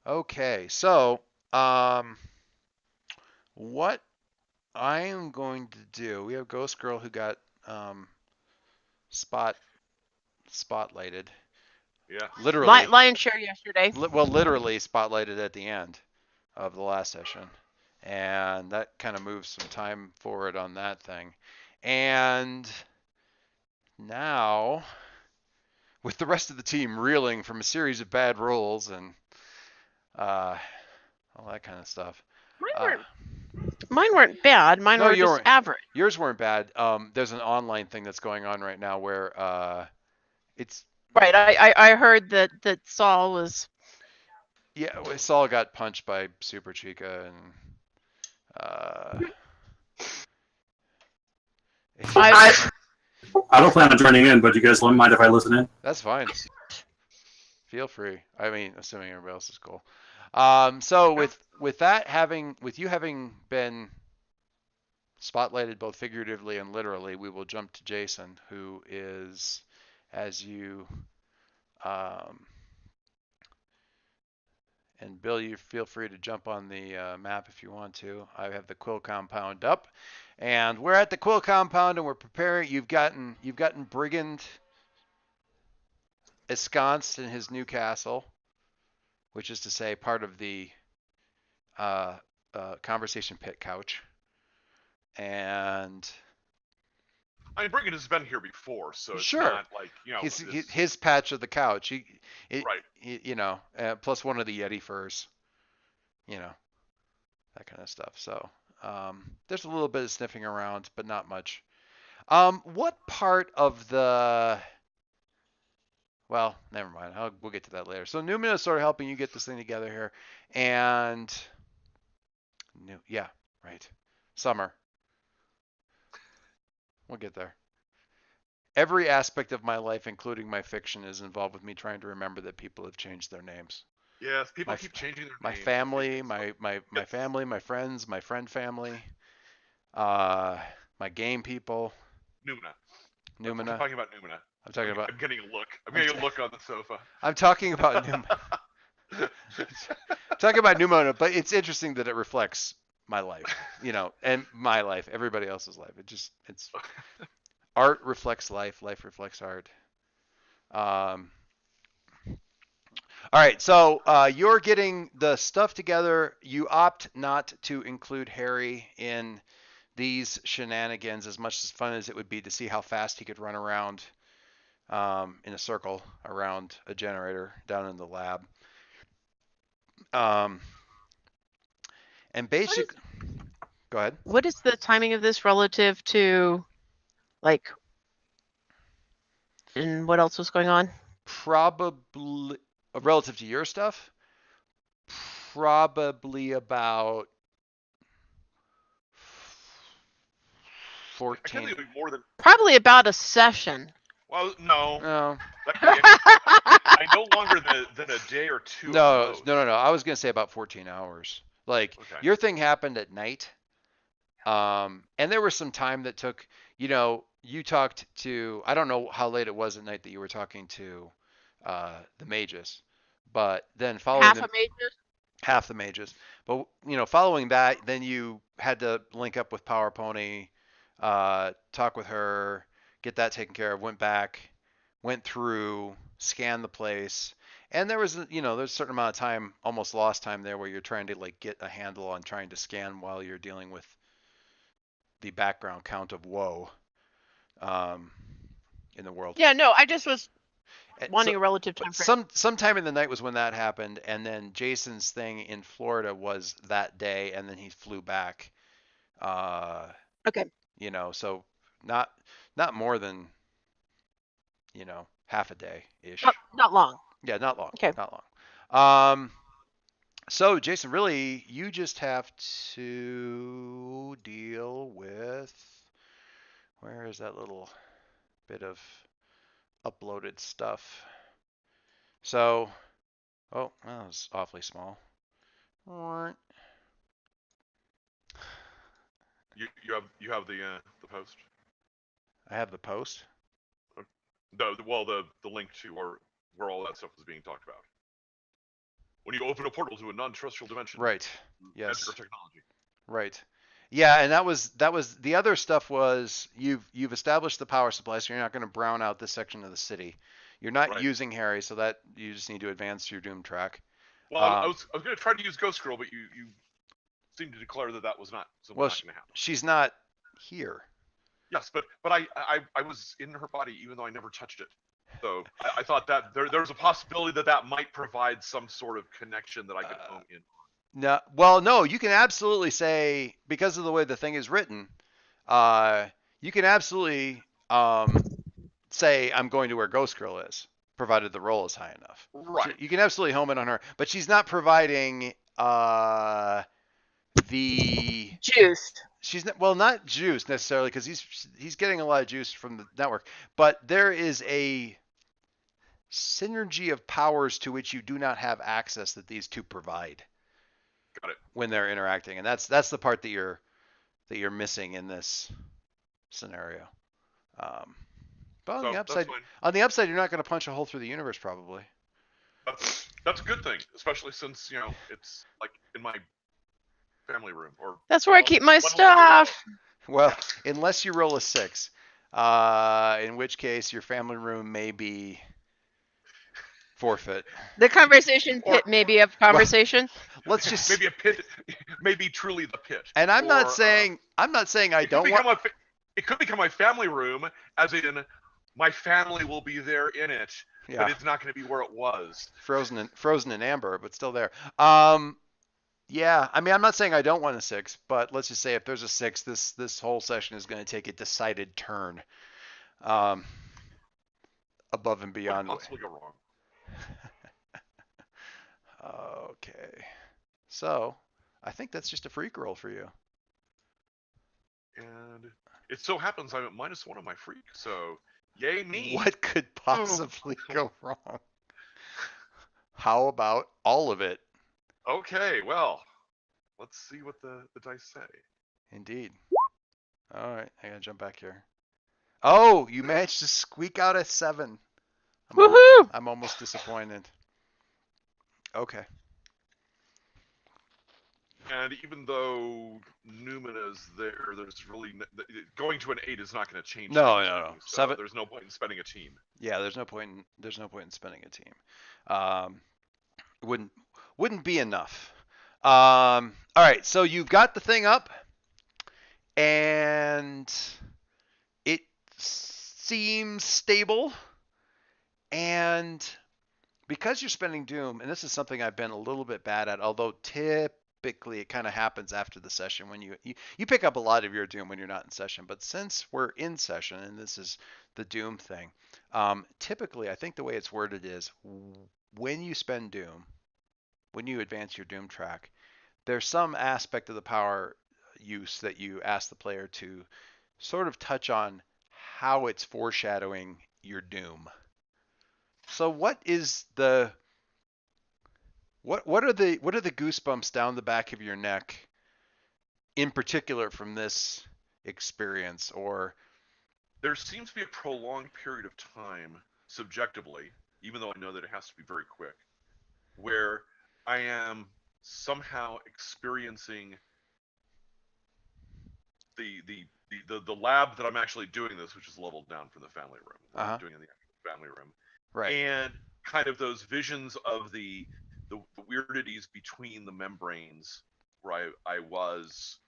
Okay, so um, what I am going to do, we have Ghost Girl who got um, spot spotlighted, Yeah. literally, Lion share yesterday. well, literally spotlighted at the end of the last session, and that kind of moves some time forward on that thing. And now, with the rest of the team reeling from a series of bad rolls and uh, all that kind of stuff. Mine Uh, weren't mine weren't bad. Mine no, were just average. yours weren't bad. There's an online thing that's going on right now where it's Right. I heard that Saul was. yeah, Saul got punched by Super Chica and uh, it's I just I don't plan on joining in, but you guys don't mind if I listen in? that's fine. Feel free. I mean, assuming everybody else is cool. So Yeah. with that having with you having been spotlighted both figuratively and literally, we will jump to Jason, who is, as you um, and Bill, you feel free to jump on the map if you want to. I have the Quill Compound up, and we're at the Quill Compound, and we're preparing. You've gotten Brigand ensconced in his new castle, which is to say, part of the uh, conversation pit couch, and I mean, Brigand has been here before, so it's sure, not like his patch of the couch. Right. Plus one of the Yeti furs, you know, that kind of stuff. So there's a little bit of sniffing around, but not much. What part of the? Well, never mind. We'll get to that later. So Newman is sort of helping you get this thing together here, and yeah, right. Summer. We'll get there. Every aspect of my life, including my fiction, is involved with me trying to remember that people have changed their names. Yes, people My keep changing my their names. family, So, my yes. family, my friends, my friend family, uh, my game people, Numina. We're Numina. talking about Numina. I'm talking about I'm getting a look. I'm I'm, getting t- a look on the sofa. I'm talking about Numina. Talking about Numina, but it's interesting that it reflects my life, and my life, everybody else's life. It's art reflects life, life reflects art. Um, all right, so you're getting the stuff together. You opt not to include Harry in these shenanigans, as much as fun as it would be to see how fast he could run around in a circle around a generator down in the lab. Um, and What is basic, go ahead. what is the timing of this relative to, like, and what else was going on? Probably relative to your stuff, probably about I can't 14. think of more than. Probably about a session. Well, no, No, that could be anything. I no longer than a day or two at the no, most. no, no, no. I was gonna say about 14 hours. Like Okay. your thing happened at night, and there was some time that took. You talked to. I don't know how late it was at night that you were talking to the mages, but then following Half the a major. half the mages. But following that, then you had to link up with Power Pony, talk with her, get that taken care of. Went back, went through, scanned the place, and there was there's a certain amount of time, almost lost time there, where you're trying to like get a handle on trying to scan while you're dealing with the background count of woe um, in the world. Yeah, no, I just was So, wanting a relative time but frame. sometime in the night was when that happened, and then Jason's thing in Florida was that day, and then he flew back. Uh, Okay. so not not more than half a day Not, ish. not long. Yeah, not long, Okay. not long. So Jason, really, you just have to deal with where is that little bit of uploaded stuff? So, oh, that was awfully small. You have the post. I have the post. The link to or where all that stuff was being talked about when you open a portal to a non-terrestrial dimension. Right. Yes. Magic or technology. Right. Yeah, and that was the other stuff was you've established the power supply, so you're not going to brown out this section of the city. You're not Right. using Harry, so that you just need to advance your Doom track. Well, I was going to try to use Ghost Girl, but you seemed to declare that was not something not going to happen. She's not here. Yes, but I was in her body even though I never touched it. So I thought that there's a possibility that might provide some sort of connection that I could hone in. No, well, no, you can absolutely say, because of the way the thing is written, you can absolutely say I'm going to where Ghost Girl is, provided the roll is high enough. Right. You can absolutely home in on her, but she's not providing the Juice. She's not juice necessarily, because he's getting a lot of juice from the network, but there is a synergy of powers to which you do not have access that these two provide. Got it. When they're interacting, and that's the part that you're missing in this scenario. But on the upside, you're not going to punch a hole through the universe, probably. That's a good thing, especially since it's like in my family room, or that's where I keep my stuff. Well, unless you roll a 6, in which case your family room may be forfeit. The conversation pit may be a conversation. Well, let's just maybe a pit, maybe truly the pit. And I'm not saying I don't want. It could become my family room, as in my family will be there in it, but it's not going to be where it was. Frozen in amber, but still there. Yeah, I mean, I'm not saying I don't want a 6, but let's just say if there's a 6, this whole session is going to take a decided turn, above and beyond. What could possibly go wrong? Okay, so I think that's just a freak roll for you. And it so happens I'm at -1 on my freak, so yay me. What could possibly go wrong? How about all of it? Okay, well, let's see what the dice say. Indeed. All right, I gotta jump back here. Oh, you managed to squeak out a 7. Woohoo! I'm almost disappointed. Okay. And even though Newman is there's really going to an 8 is not going to change. No. So 7. There's no point in spending a team. Yeah, there's no point in spending a team. Wouldn't be enough. All right, so you've got the thing up, and it seems stable, and because you're spending Doom, and this is something I've been a little bit bad at, although typically it kind of happens after the session when you pick up a lot of your Doom when you're not in session, but since we're in session and this is the Doom thing, typically I think the way it's worded is when you spend Doom, when you advance your Doom track, there's some aspect of the power use that you ask the player to sort of touch on how it's foreshadowing your Doom. So what is the what are the goosebumps down the back of your neck in particular from this experience? Or there seems to be a prolonged period of time subjectively, even though I know that it has to be very quick, where I am somehow experiencing the lab that I'm actually doing this, which is leveled down from the family room. I'm doing in the family room. Right. And kind of those visions of the weirdities between the membranes where I was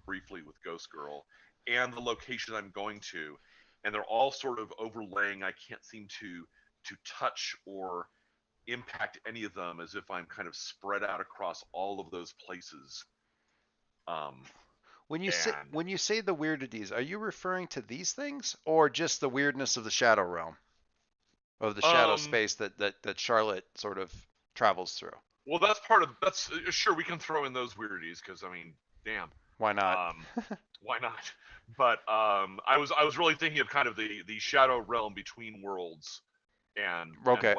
briefly with Ghost Girl and the location I'm going to, and they're all sort of overlaying. I can't seem to touch or impact any of them, as if I'm kind of spread out across all of those places. When you say the weirdities, are you referring to these things or just the weirdness of the shadow realm? Of the shadow space that Charlotte sort of travels through. Well, that's sure, we can throw in those weirdities, because I mean, damn. Why not? Why not? But I was really thinking of kind of the shadow realm between worlds, and okay,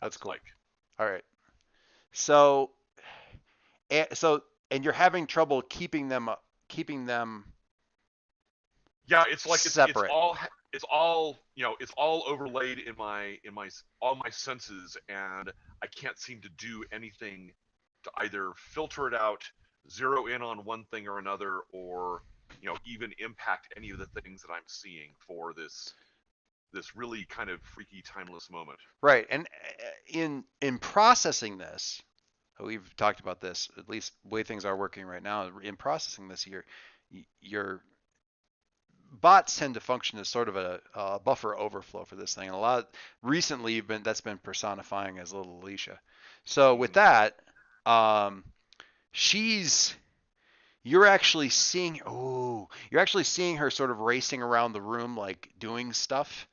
that's cool. Like. All right. So you're having trouble keeping them. Yeah, it's like separate. it's all it's all overlaid in my all my senses, and I can't seem to do anything to either filter it out, zero in on one thing or another, or even impact any of the things that I'm seeing for this really kind of freaky timeless moment. Right. And in processing this, we've talked about this, at least the way things are working right now. In processing this, your bots tend to function as sort of a buffer overflow for this thing. And a lot recently that's been personifying as little Alicia. So with that, you're actually seeing her sort of racing around the room, like doing stuff.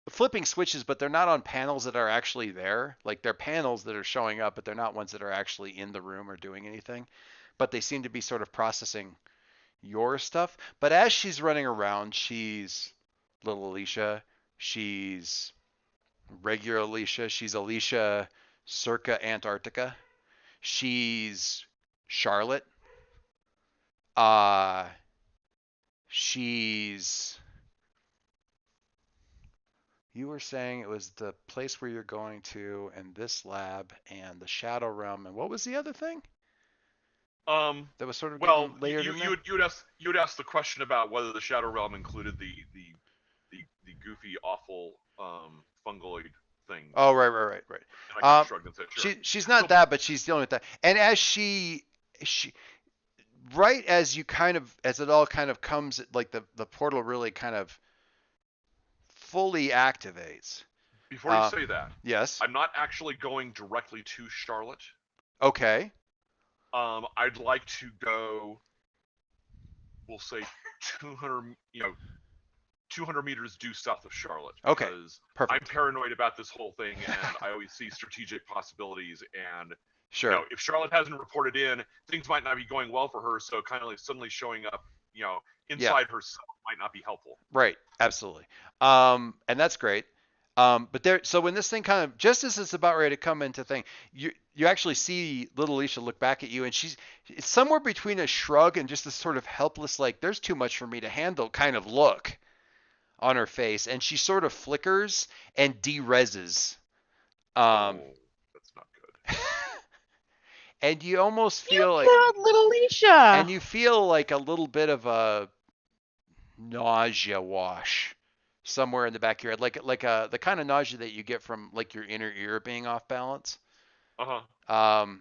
Flipping switches, but they're not on panels that are actually there. Like they're panels that are showing up, but they're not ones that are actually in the room or doing anything. But they seem to be sort of processing your stuff. But as she's running around, she's little Alicia. She's regular Alicia. She's Alicia circa Antarctica. She's Charlotte. She's. You were saying it was the place where you're going to, and this lab, and the Shadow Realm, and what was the other thing? That was sort of layered in there? You would ask the question about whether the Shadow Realm included the goofy, awful fungoid thing. Oh, right. And I kind of shrugged and said, sure. She's not that, but she's dealing with that. And as she right as it all kind of comes, like the portal really kind of fully activates. Before you say that, yes, I'm not actually going directly to Charlotte. Okay. I'd like to go, we'll say 200 meters due south of Charlotte. Okay. Because perfect. I'm paranoid about this whole thing, and I always see strategic possibilities. And sure. If Charlotte hasn't reported in, things might not be going well for her. So kind of like suddenly showing up, inside herself might not be helpful. Right. Absolutely. And that's great. So when this thing kind of, just as it's about ready to come into thing, you actually see little Alicia look back at you, and it's somewhere between a shrug and just this sort of helpless, like, there's too much for me to handle kind of look on her face, and she sort of flickers and de-reses. That's not good. And you almost feel like little Alicia, and you feel like a little bit of a nausea wash somewhere in the back of your head, like the kind of nausea that you get from like your inner ear being off balance. As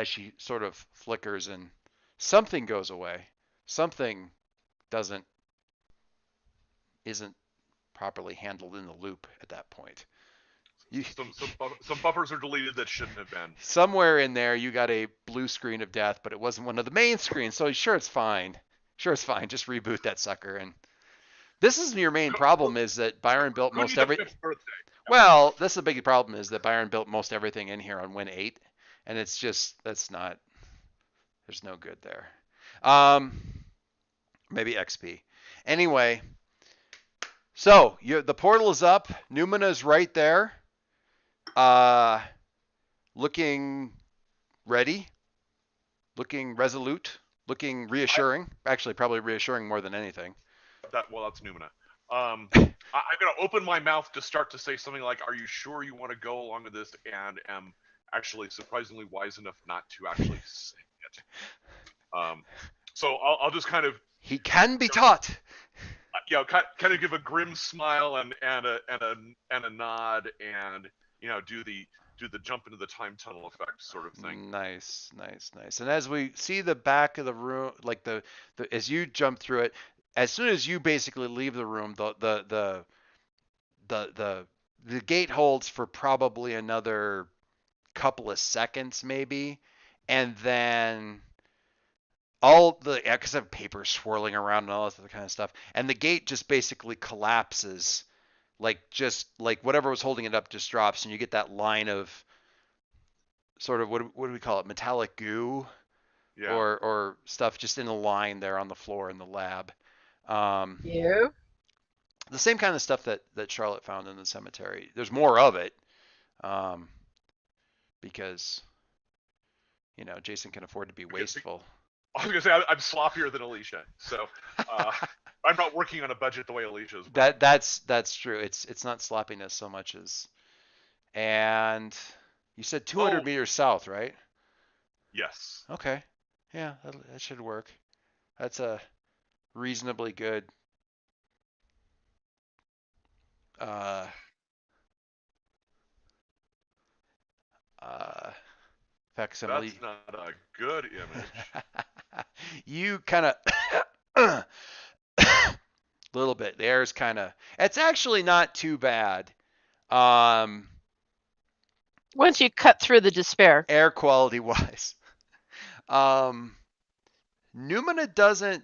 she sort of flickers and something goes away, something isn't properly handled in the loop at that point. Some buffers are deleted that shouldn't have been. Somewhere in there you got a blue screen of death, but it wasn't one of the main screens, so sure it's fine. Just reboot that sucker. And this is your main problem, is that Byron built most everything. Well, this is a big problem, is that Byron built most everything in here on Win 8, and it's just, there's no good there. Maybe XP. Anyway, so the portal is up. Numina is right there, looking ready, looking resolute, looking reassuring. Actually, probably reassuring more than anything. That's Numina. I'm going to open my mouth to start to say something like, "Are you sure you want to go along with this?" And am actually surprisingly wise enough not to actually say it. So I'll just kind of. He can be taught. Kind of give a grim smile and a nod, and do the jump into the time tunnel effect sort of thing. Nice. And as we see the back of the room, like as you jump through it, as soon as you basically leave the room, the gate holds for probably another couple of seconds maybe, and then because I have paper swirling around and all this other kind of stuff, and the gate just basically collapses, like whatever was holding it up just drops, and you get that line of sort of what do we call it, metallic goo, or stuff just in a line there on the floor in the lab. Yeah. The same kind of stuff that Charlotte found in the cemetery. There's more of it, because Jason can afford to be wasteful. I was gonna say I'm sloppier than Alicia, so I'm not working on a budget the way Alicia's. That's true. It's not sloppiness so much as, and you said 200 Oh meters south, right? yes, Okay. Yeah, that should work. That's a reasonably good uh uh facsimile. that's not a good image. You kind of a little bit. The air is kind of. It's actually not too bad. Um, Once you cut through the despair. Air quality wise. Um, Numina doesn't.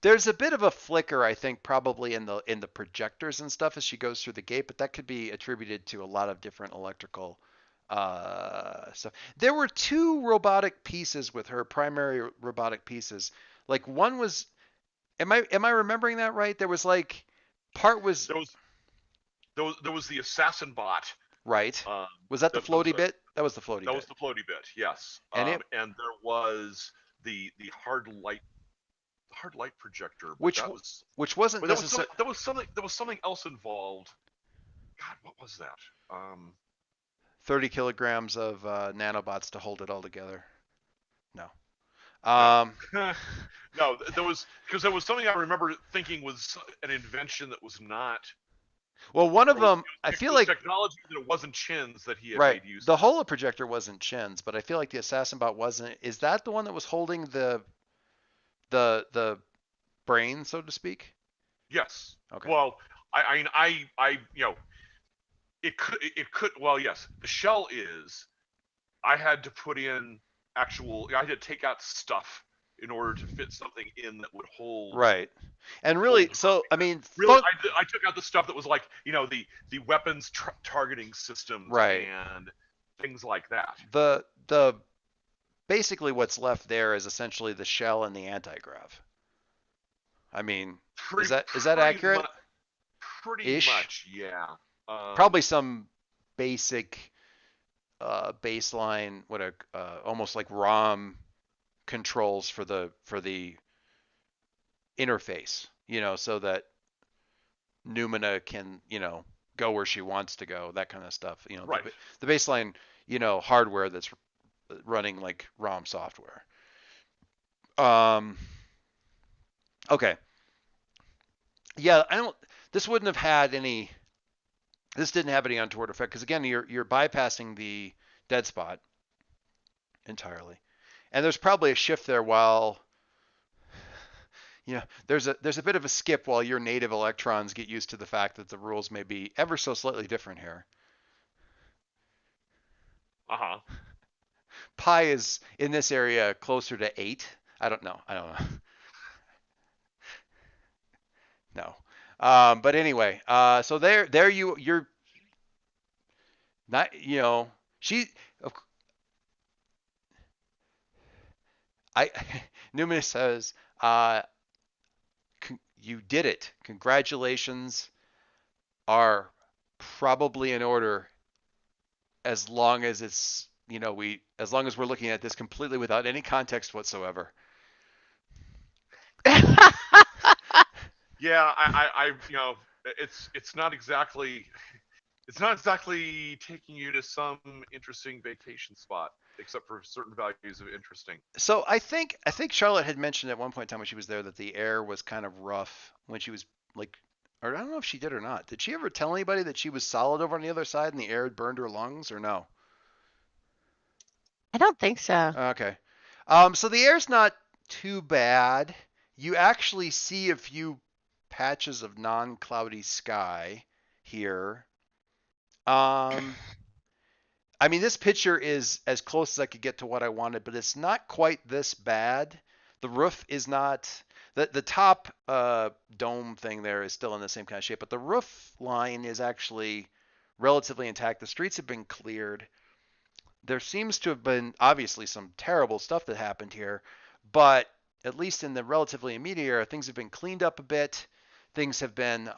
There's a bit of a flicker, I think, probably in the projectors and stuff as she goes through the gate, but that could be attributed to a lot of different electrical stuff. There were two robotic pieces with her, primary robotic pieces. Like one was, am I remembering that right? There was like part was There was the assassin bot. right. Was that the floaty bit? That was the floaty That bit. was the floaty bit. Yes. And and there was the hard light projector. Which wasn't But necessarily. there was something else involved. God, what was that? 30 kilograms of nanobots to hold it all together. No. No, there was something I remember thinking was an invention that was not. Well, one of them, I feel like technology that it wasn't Chin's that he had right. made use The of. Holo projector wasn't Chin's, but I feel like the assassin bot wasn't. Is that the one that was holding the brain, so to speak? Yes. Okay. Well, I it could well yes. The shell is. I had to put in I had to take out stuff in order to fit something in that would hold. Right. And really, so I mean, really, I took out the stuff that was like the weapons targeting systems, right, and things like that. The basically what's left there is essentially the shell and the anti-grav. I mean, is that accurate? Pretty much, yeah. Probably some basic baseline, almost like ROM controls for the interface, so that Numina can, go where she wants to go, that kind of stuff. Right. The baseline, hardware that's running like ROM software. Okay. Yeah, this wouldn't have had any. This didn't have any untoward effect because again, you're bypassing the dead spot entirely, and there's probably a shift there while. There's a bit of a skip while your native electrons get used to the fact that the rules may be ever so slightly different here. Pi is in this area closer to 8. I don't know. No. But anyway, so there you're not, Newman says, you did it. Congratulations are probably in order as long as it's, as long as we're looking at this completely without any context whatsoever. Yeah, I it's not exactly taking you to some interesting vacation spot, except for certain values of interesting. So I think Charlotte had mentioned at one point in time when she was there that the air was kind of rough when she was like, or I don't know if she did or not. Did she ever tell anybody that she was solid over on the other side and the air had burned her lungs, or no? I don't think so. Okay. So the air's not too bad. You actually see a few patches of non-cloudy sky here. I mean, this picture is as close as I could get to what I wanted, but it's not quite this bad. The roof is not, the top dome thing there is still in the same kind of shape, but the roof line is actually relatively intact. The streets have been cleared. There seems to have been obviously some terrible stuff that happened here, but at least in the relatively immediate era, things have been cleaned up a bit. Things have been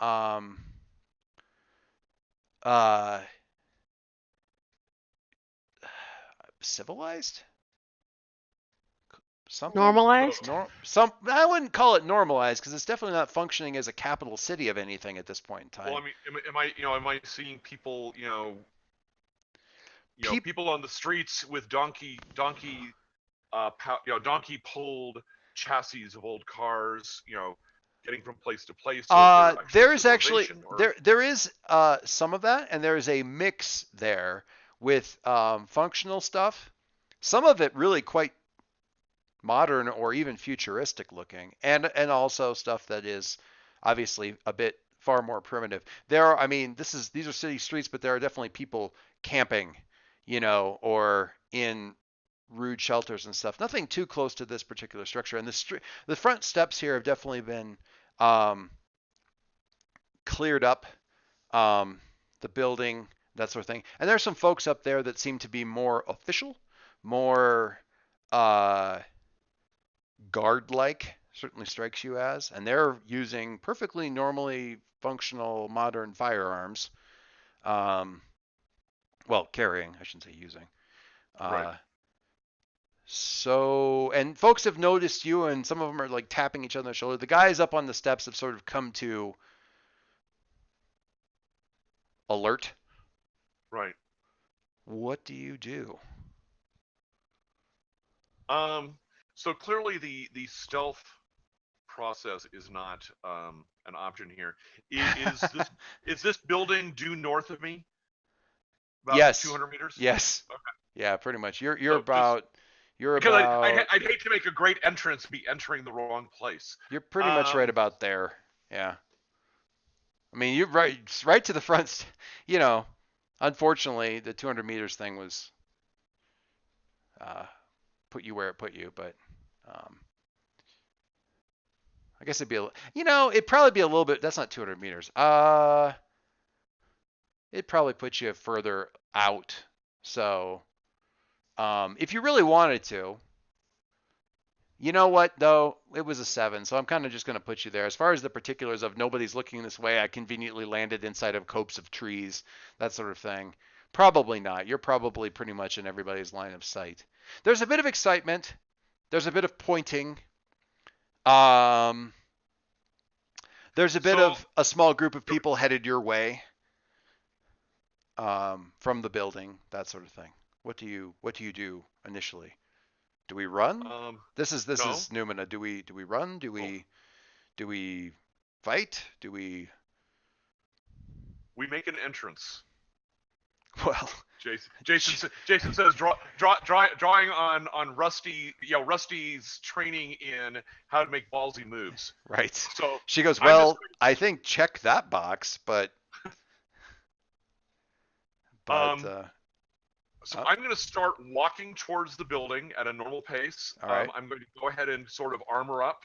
civilized. something. Normalized? I wouldn't call it normalized because it's definitely not functioning as a capital city of anything at this point in time. Well, I mean, am I seeing people, people on the streets with donkey pulled chassis of old cars, getting from place to place. There is actually there is some of that, and there is a mix there with functional stuff. Some of it really quite modern or even futuristic looking, and also stuff that is obviously a bit far more primitive. I mean, these are city streets, but there are definitely people camping, or in rude shelters and stuff. Nothing too close to this particular structure. And the front steps here have definitely been cleared up, the building, that sort of thing. And there's some folks up there that seem to be more official, more guard-like, certainly strikes you as. And they're using perfectly normally functional modern firearms. Well, carrying, I shouldn't say using. Right. So, and folks have noticed you, and some of them are like tapping each other on the shoulder. The guys up on the steps have sort of come to alert. Right. What do you do? So clearly the stealth process is not an option here. Is this building due north of me? About Yes. 200 meters? Yes. Okay. Yeah, pretty much. You're So about because I'd hate to make a great entrance and be entering the wrong place. you're pretty much right about there. Yeah. I mean, you're right to the front. Unfortunately, the 200 meters thing was put you where it put you, but I guess it'd probably be a little bit. That's not 200 meters. It'd probably put you further out. So, if you really wanted to, you know what though, it was a 7, so I'm kind of just going to put you there. As far as the particulars of nobody's looking this way, I conveniently landed inside of copse of trees, that sort of thing. Probably not. You're probably pretty much in everybody's line of sight. There's a bit of excitement. There's a bit of pointing. There's a bit of a small group of people headed your way from the building, that sort of thing. What do you do initially? Do we run? This is No. Numina. Do we run? Do we fight? Do we? We make an entrance. Well, Jason says drawing on Rusty's training in how to make ballsy moves. right. So She goes, well, I think check that box, but So I'm going to start walking towards the building at a normal pace. All right. I'm going to go ahead and sort of armor up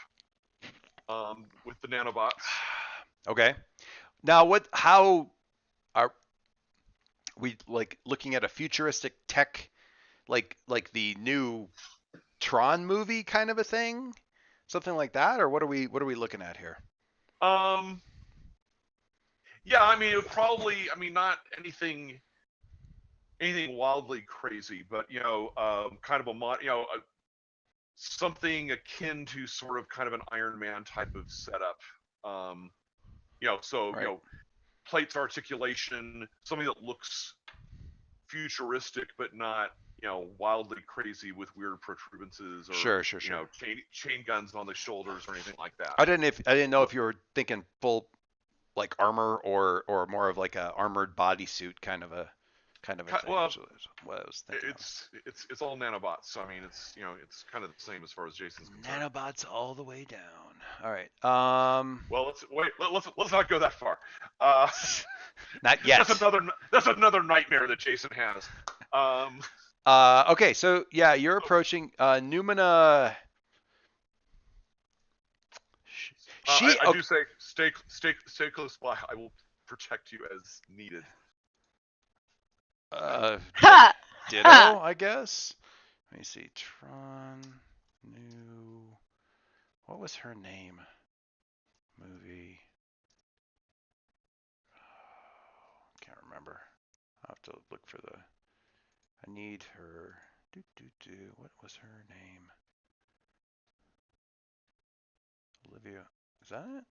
with the nanobots. Okay. Now, how are we looking at a futuristic tech, like the new Tron movie kind of a thing, something like that, or what are we looking at here? Yeah, I mean, it would probably, not anything wildly crazy, but kind of something akin to sort of kind of an Iron Man type of setup. Right. Plates articulation, something that looks futuristic but not wildly crazy with weird protuberances or Sure. chain guns on the shoulders or anything like that. I didn't know if you were thinking full like armor or more of like a armored bodysuit kind of a thing. Well, what I was thinking. It's all nanobots, so I mean it's kind of the same as far as Jason's concerned. Nanobots all the way down. All right. Well, let's not go that far. Not yet. That's another nightmare that Jason has. Okay, so yeah, you're approaching Numina. I do say stay close by. I will protect you as needed. Ditto, I guess. Let me see. Tron, what was her name? Movie. Can't remember. I'll have to look for I need her. What was her name? Olivia, is that it?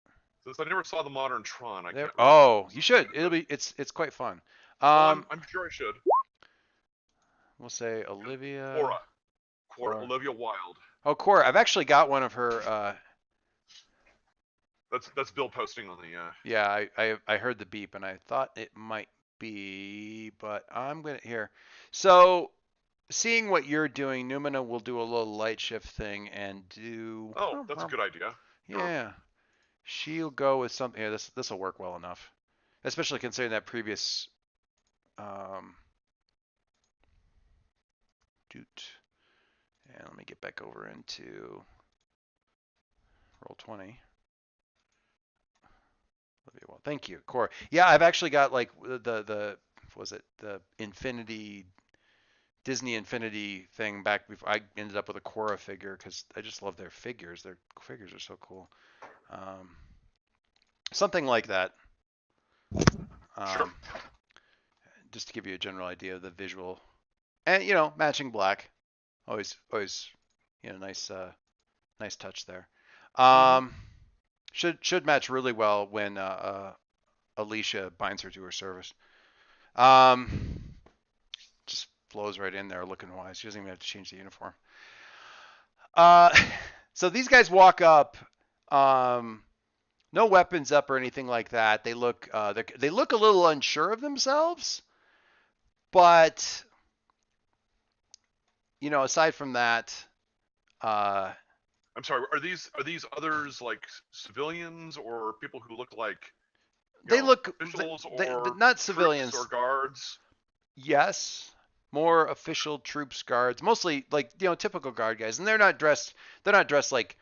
Since I never saw the modern Tron, I There. can't. Oh, you should. It's quite fun. I'm sure I should. We'll say Olivia. Cora, Olivia Wilde. Oh, Cora. I've actually got one of her. That's Bill posting on the. Yeah, I heard the beep and I thought it might be, but I'm gonna here. So, seeing what you're doing, Numina will do a little light shift thing and do. Oh, that's a good idea. Yeah, she'll go with something. Here, this will work well enough, especially considering that previous. Doot. And let me get back over into Roll20. Well, thank you, Cora. Yeah, I've actually got like the what was it, the Disney Infinity thing back before I ended up with a Cora figure because I just love their figures. Their figures are so cool. Something like that. Sure. Just to give you a general idea of the visual, and matching black, always nice touch there. Should match really well when Alicia binds her to her service. Just flows right in there looking wise. She doesn't even have to change the uniform. So these guys walk up. No weapons up or anything like that. They look a little unsure of themselves, but aside from that, I'm sorry. Are these others like civilians or people who look like they look officials or not civilians or guards? Yes, more official troops, guards, mostly like typical guard guys, and they're not dressed like,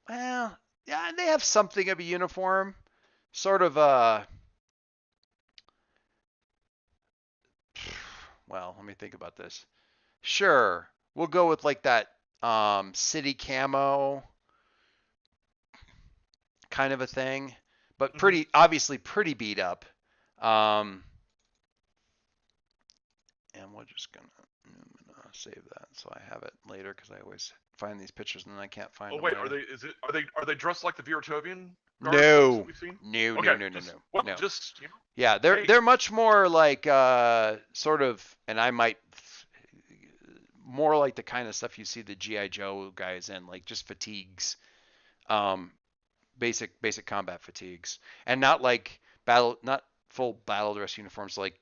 well, yeah, they have something of a uniform, sort of well, let me think about this. Sure, we'll go with like that city camo kind of a thing, but obviously pretty beat up. And we're just gonna save that so I have it later because I always find these pictures and then I can't find them. Oh wait, are they dressed like the Viratovian guards No. that we've seen? No, Okay, no. Just Yeah, they're much more like sort of, and I might more like the kind of stuff you see the GI Joe guys in, like just fatigues, basic combat fatigues, and not like not full battle dress uniforms, like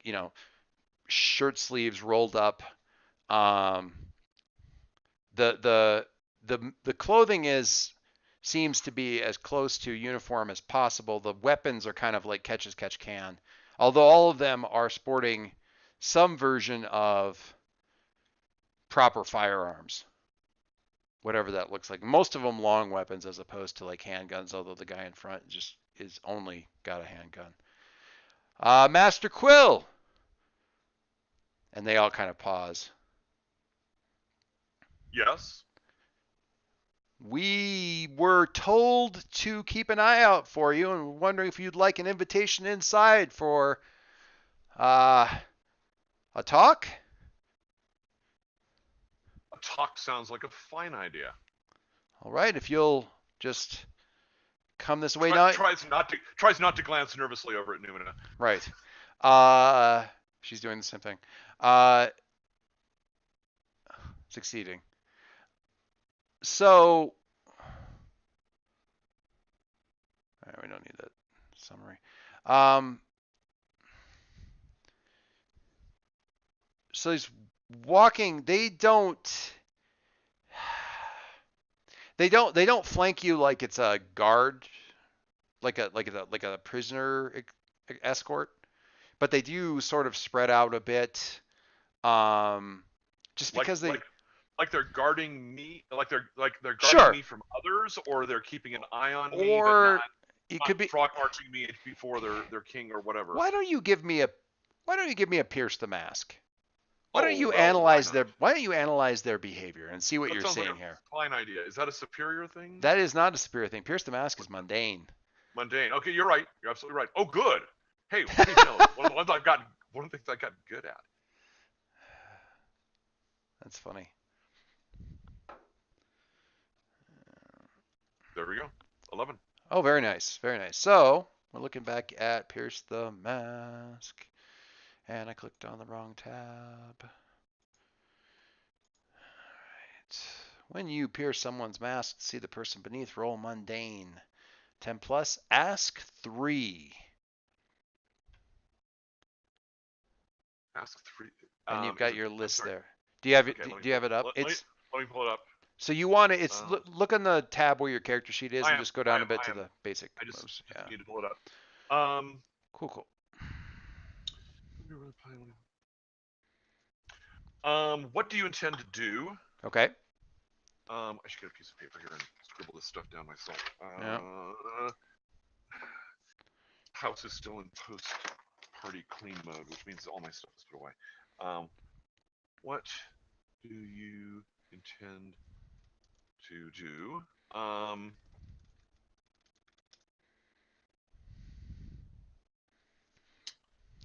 shirt sleeves rolled up. The clothing seems to be as close to uniform as possible. The weapons are kind of like catch as catch can, although all of them are sporting some version of proper firearms, whatever that looks like. Most of them long weapons as opposed to like handguns, although the guy in front just is only got a handgun. Master Quill. And they all kind of pause. Yes. We were told to keep an eye out for you, and we're wondering if you'd like an invitation inside for a talk. A talk sounds like a fine idea. All right, if you'll just come this way now. Tries not to glance nervously over at Numina. Right. She's doing the same thing. Succeeding. So, all right, we don't need that summary. So he's walking. They don't flank you like it's a guard, like a prisoner escort, but they do sort of spread out a bit. Just because like they're guarding me, like they're guarding sure. me from others, or they're keeping an eye on me, or it could be frog marching me before their king or whatever. Why don't you give me a Pierce the Mask? Why don't you analyze their behavior and see what you're seeing like here? Fine idea. Is that a superior thing? That is not a superior thing. Pierce the Mask is mundane. Mundane. Okay, you're right. You're absolutely right. Oh, good. Hey, one of the things I got good at. That's funny. There we go. 11. Oh, very nice. Very nice. So we're looking back at Pierce the Mask. And I clicked on the wrong tab. Alright. When you pierce someone's mask, see the person beneath, roll mundane. 10 plus, ask 3. Ask 3. And you've Is got it, your I'm list sorry. there. Do you have it? Okay, Do you have it up? let me It's pull it up. so you want to. It's Um, look on the tab where your character sheet is, I and am. just go I down a am. bit I to am. the basic I just moves. Yeah. need to pull it up. Cool. Cool. What do you intend to do? Okay. I should get a piece of paper here and scribble this stuff down myself. Yeah. House is still in post-party clean mode, which means all my stuff is put away. What do you intend to do?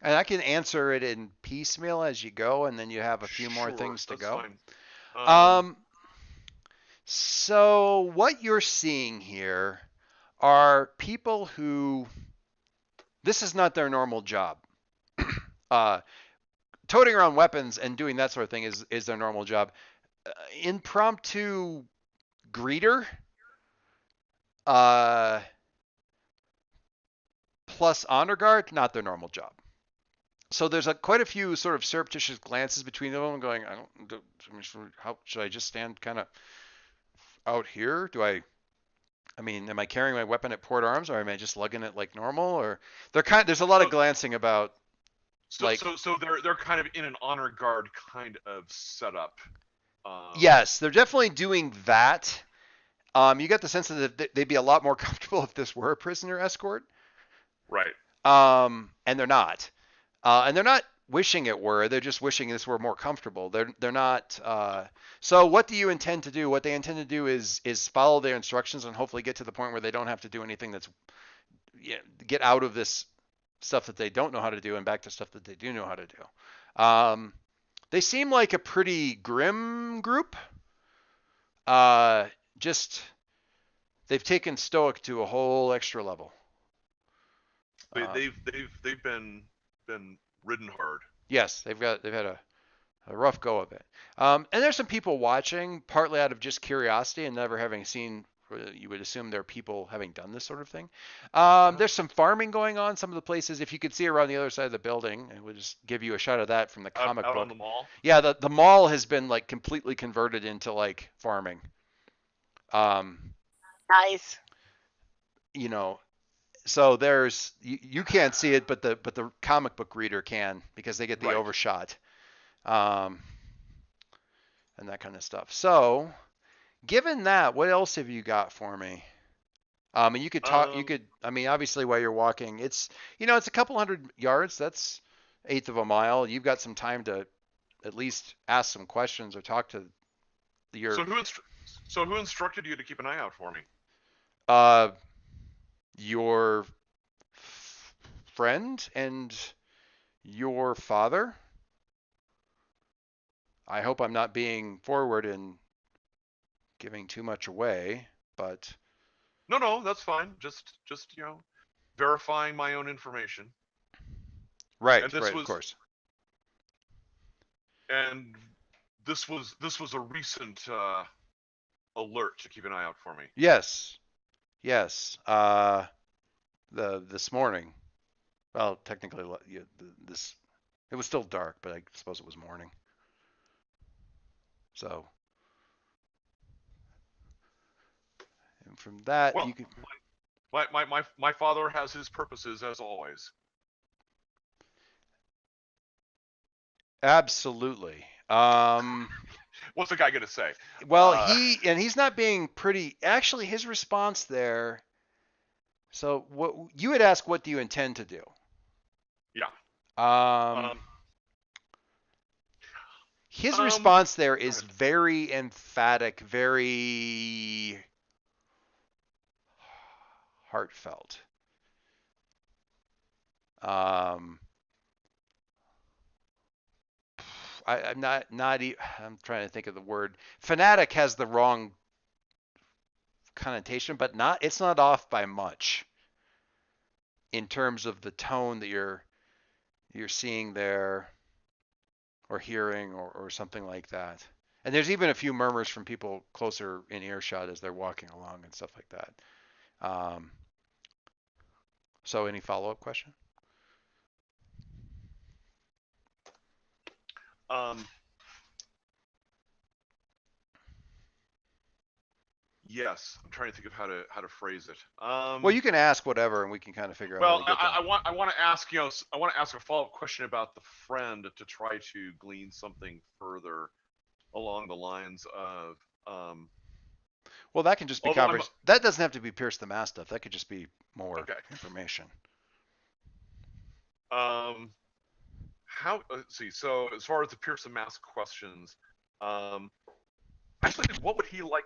And I can answer it in piecemeal as you go, and then you have a few more Sure, things to that's go. fine. So what you're seeing here are people who this is not their normal job. Toting around weapons and doing that sort of thing is their normal job. Impromptu greeter, plus honor guard, not their normal job. So there's quite a few sort of surreptitious glances between them, going, how should I just stand kind of out here? Am I carrying my weapon at port arms, or am I just lugging it like normal? Or there's a lot of glancing about. So they're kind of in an honor guard kind of setup. Yes, they're definitely doing that. You get the sense that they'd be a lot more comfortable if this were a prisoner escort. Right. And they're not. And they're not wishing it were. They're just wishing this were more comfortable. They're not. So what do you intend to do? What they intend to do is follow their instructions and hopefully get to the point where they don't have to do anything get out of this stuff that they don't know how to do and back to stuff that they do know how to do. They seem like a pretty grim group. Just they've taken Stoic to a whole extra level. They've been ridden hard. Yes, they've had a rough go of it. And there's some people watching, partly out of just curiosity and never having seen. You would assume there are people having done this sort of thing. There's some farming going on. Some of the places, if you could see around the other side of the building, it would just give you a shot of that from the comic out book. On the mall. Yeah, the mall has been like completely converted into like farming. Nice. So there's you can't see it, but the comic book reader can because they get the Right. overshot, and that kind of stuff. So, given that, what else have you got for me? And you could talk. You could. I mean, obviously, while you're walking, it's a couple hundred yards. That's eighth of a mile. You've got some time to at least ask some questions or talk to your. So who instructed you to keep an eye out for me? Your friend and your father. I hope I'm not being forward and giving too much away, but No, that's fine. Just verifying my own information. Right, and this right, was, of course. And this was a recent alert to keep an eye out for me. Yes. This morning. Well, technically, it was still dark, but I suppose it was morning. So, and from that, Well, you could. My father has his purposes as always. Absolutely. What's the guy gonna say? Well, he's not being pretty. Actually, his response there. So, what you had asked, what do you intend to do? Yeah. His response there is very emphatic, very heartfelt. I'm not. I'm trying to think of the word. Fanatic has the wrong connotation, but it's not off by much in terms of the tone that you're seeing there or hearing or something like that. And there's even a few murmurs from people closer in earshot as they're walking along and stuff like that. So any follow-up question? Yes, I'm trying to think of how to phrase it. Well, you can ask whatever, and we can kind of figure out. Well, how to get I want to ask I want to ask a follow-up question about the friend to try to glean something further along the lines of. Well, that can just be conversation. That doesn't have to be Pierce the Mass stuff. That could just be more information. Let's see. So as far as the Pierce the Mass questions, actually, what would he like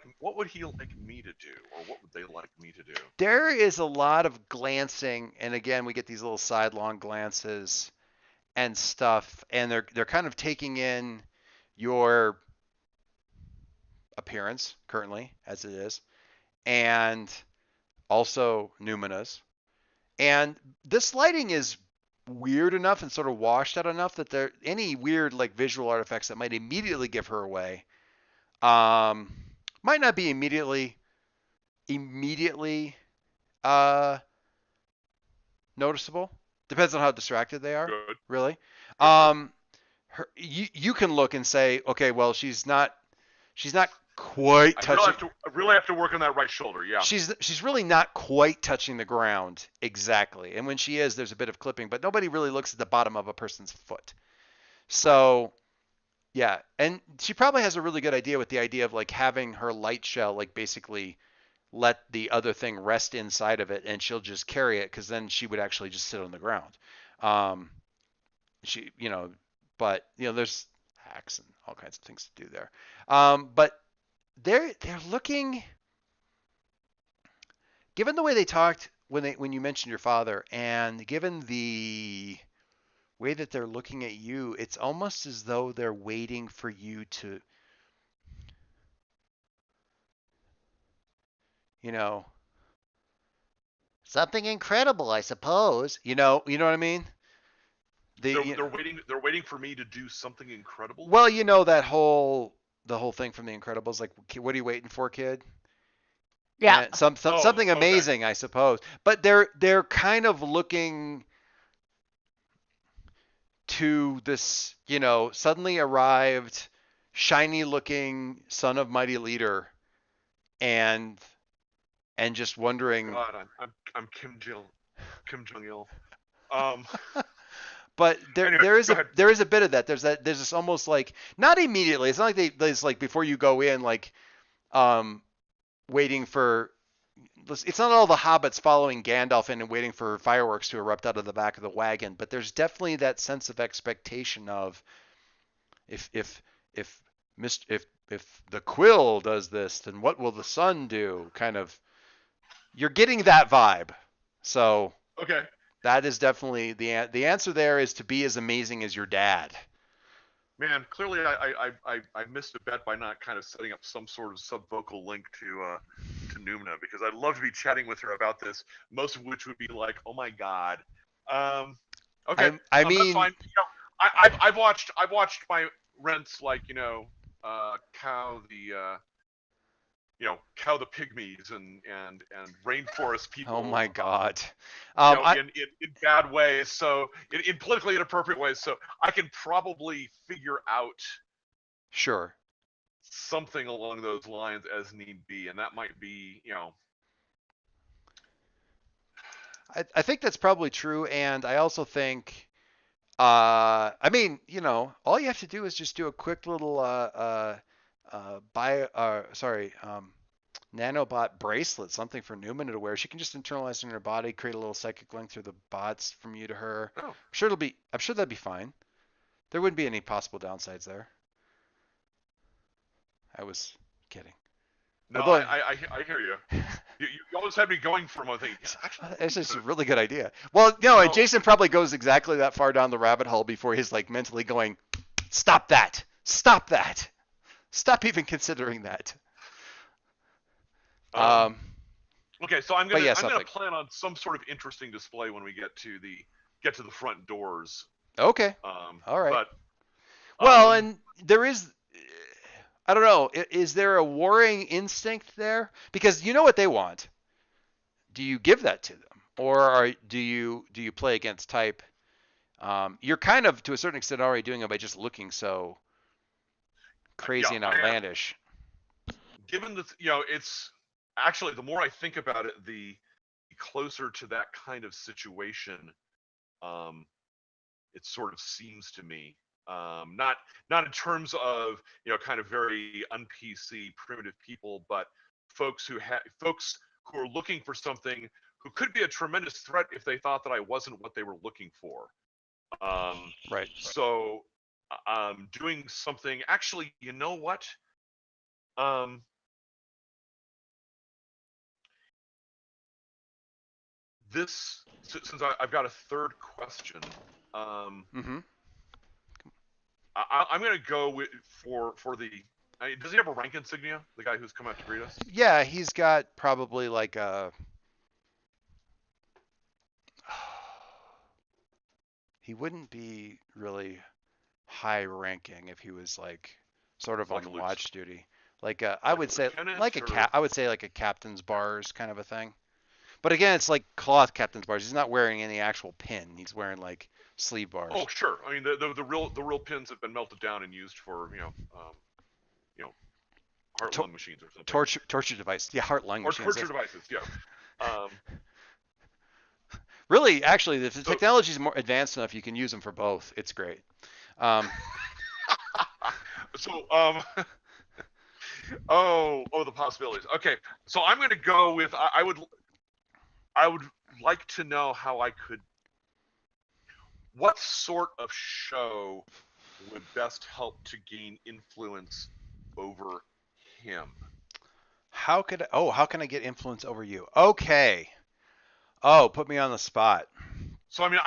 me to do, or what would they like me to do? There is a lot of glancing, and again, we get these little sidelong glances and stuff, and they're kind of taking in your appearance currently as it is, and also Numena's. And this lighting is weird enough and sort of washed out enough that there any weird like visual artifacts that might immediately give her away might not be immediately noticeable. Depends on how distracted they are. Good. Really. You can look and say, okay, well, she's not quite touching. I really have to work on that right shoulder. Yeah. She's really not quite touching the ground exactly, and when she is, there's a bit of clipping, but nobody really looks at the bottom of a person's foot. So, yeah, and she probably has a really good idea with the idea of like having her light shell like basically let the other thing rest inside of it, and she'll just carry it because then she would actually just sit on the ground. But there's hacks and all kinds of things to do there. But they're looking, given the way they talked when you mentioned your father, and given the way that they're looking at you, it's almost as though they're waiting for you to, something incredible, I suppose. You know what I mean? They're waiting for me to do something incredible. Well, the whole thing from The Incredibles, like, what are you waiting for, kid? Yeah. Something amazing, I suppose. But they're kind of looking to this, suddenly arrived, shiny looking son of mighty leader, and just wondering. God, I'm Kim Jong-il. But anyway, there is a bit of that. There's this almost like, not immediately. It's not like there's like before you go in, like waiting for. It's not all the hobbits following Gandalf in and waiting for fireworks to erupt out of the back of the wagon, but there's definitely that sense of expectation of if the quill does this, then what will the sun do? Kind of, you're getting that vibe. So okay. That is definitely the answer. There is to be as amazing as your dad. Man, clearly I missed a bet by not kind of setting up some sort of subvocal link to Numina, because I'd love to be chatting with her about this. Most of which would be like, oh my god. Okay. I mean, that's fine. I've watched my rents like cow the pygmies and rainforest people. Oh my god. In bad ways, so in politically inappropriate ways, so I can probably figure out something along those lines as need be, and that might be, I think that's probably true, and I also think, all you have to do is just do a quick little nanobot bracelet, something for Numina to wear. She can just internalize it in her body, create a little psychic link through the bots from you to her. Oh. I'm sure that'd be fine. There wouldn't be any possible downsides there. I was kidding. No, I hear you. You always had me going for one thing. It's just a really good idea. Well, and Jason probably goes exactly that far down the rabbit hole before he's like mentally going, stop that, stop even considering that. Um, Okay, so I'm but gonna yeah, I'm gonna something. plan on some sort of interesting display when we get to the front doors. Okay. All right. But Well, um, and there is, I don't know, is there a warring instinct there? Because you know what they want. Do you give that to them, or do you play against type? You're kind of to a certain extent already doing it by just looking so yeah, crazy and I am. outlandish. Given that it's actually the more I think about it, the closer to that kind of situation um, it sort of seems to me. Not in terms of kind of very un-PC primitive people, but folks who are looking for something who could be a tremendous threat if they thought that I wasn't what they were looking for. Right. So doing something. Actually, you know what? Um, since I've got a third question. Mm-hmm. I'm gonna go with for the. Does he have a rank insignia? The guy who's come out to greet us. Yeah, he's got probably like a. He wouldn't be really high ranking if he was like sort of It's like a on lieutenant, watch duty. Like I would say or I would say like a captain's bars kind of a thing. But again, it's like cloth captain's bars. He's not wearing any actual pin. He's wearing like sleeve bars. oh sure. I mean the real pins have been melted down and used for you know heart To- lung machines or something. torture device. Yeah, heart lung Or machines. torture devices. Yeah. Um, Really, actually, if the so technology is more advanced enough, you can use them for both. It's great. Um, so the possibilities. Okay, so I'm going to go with I would like to know how I could. What sort of show would best help to gain influence over him? how can I get influence over you? Okay. Oh, put me on the spot. So I mean,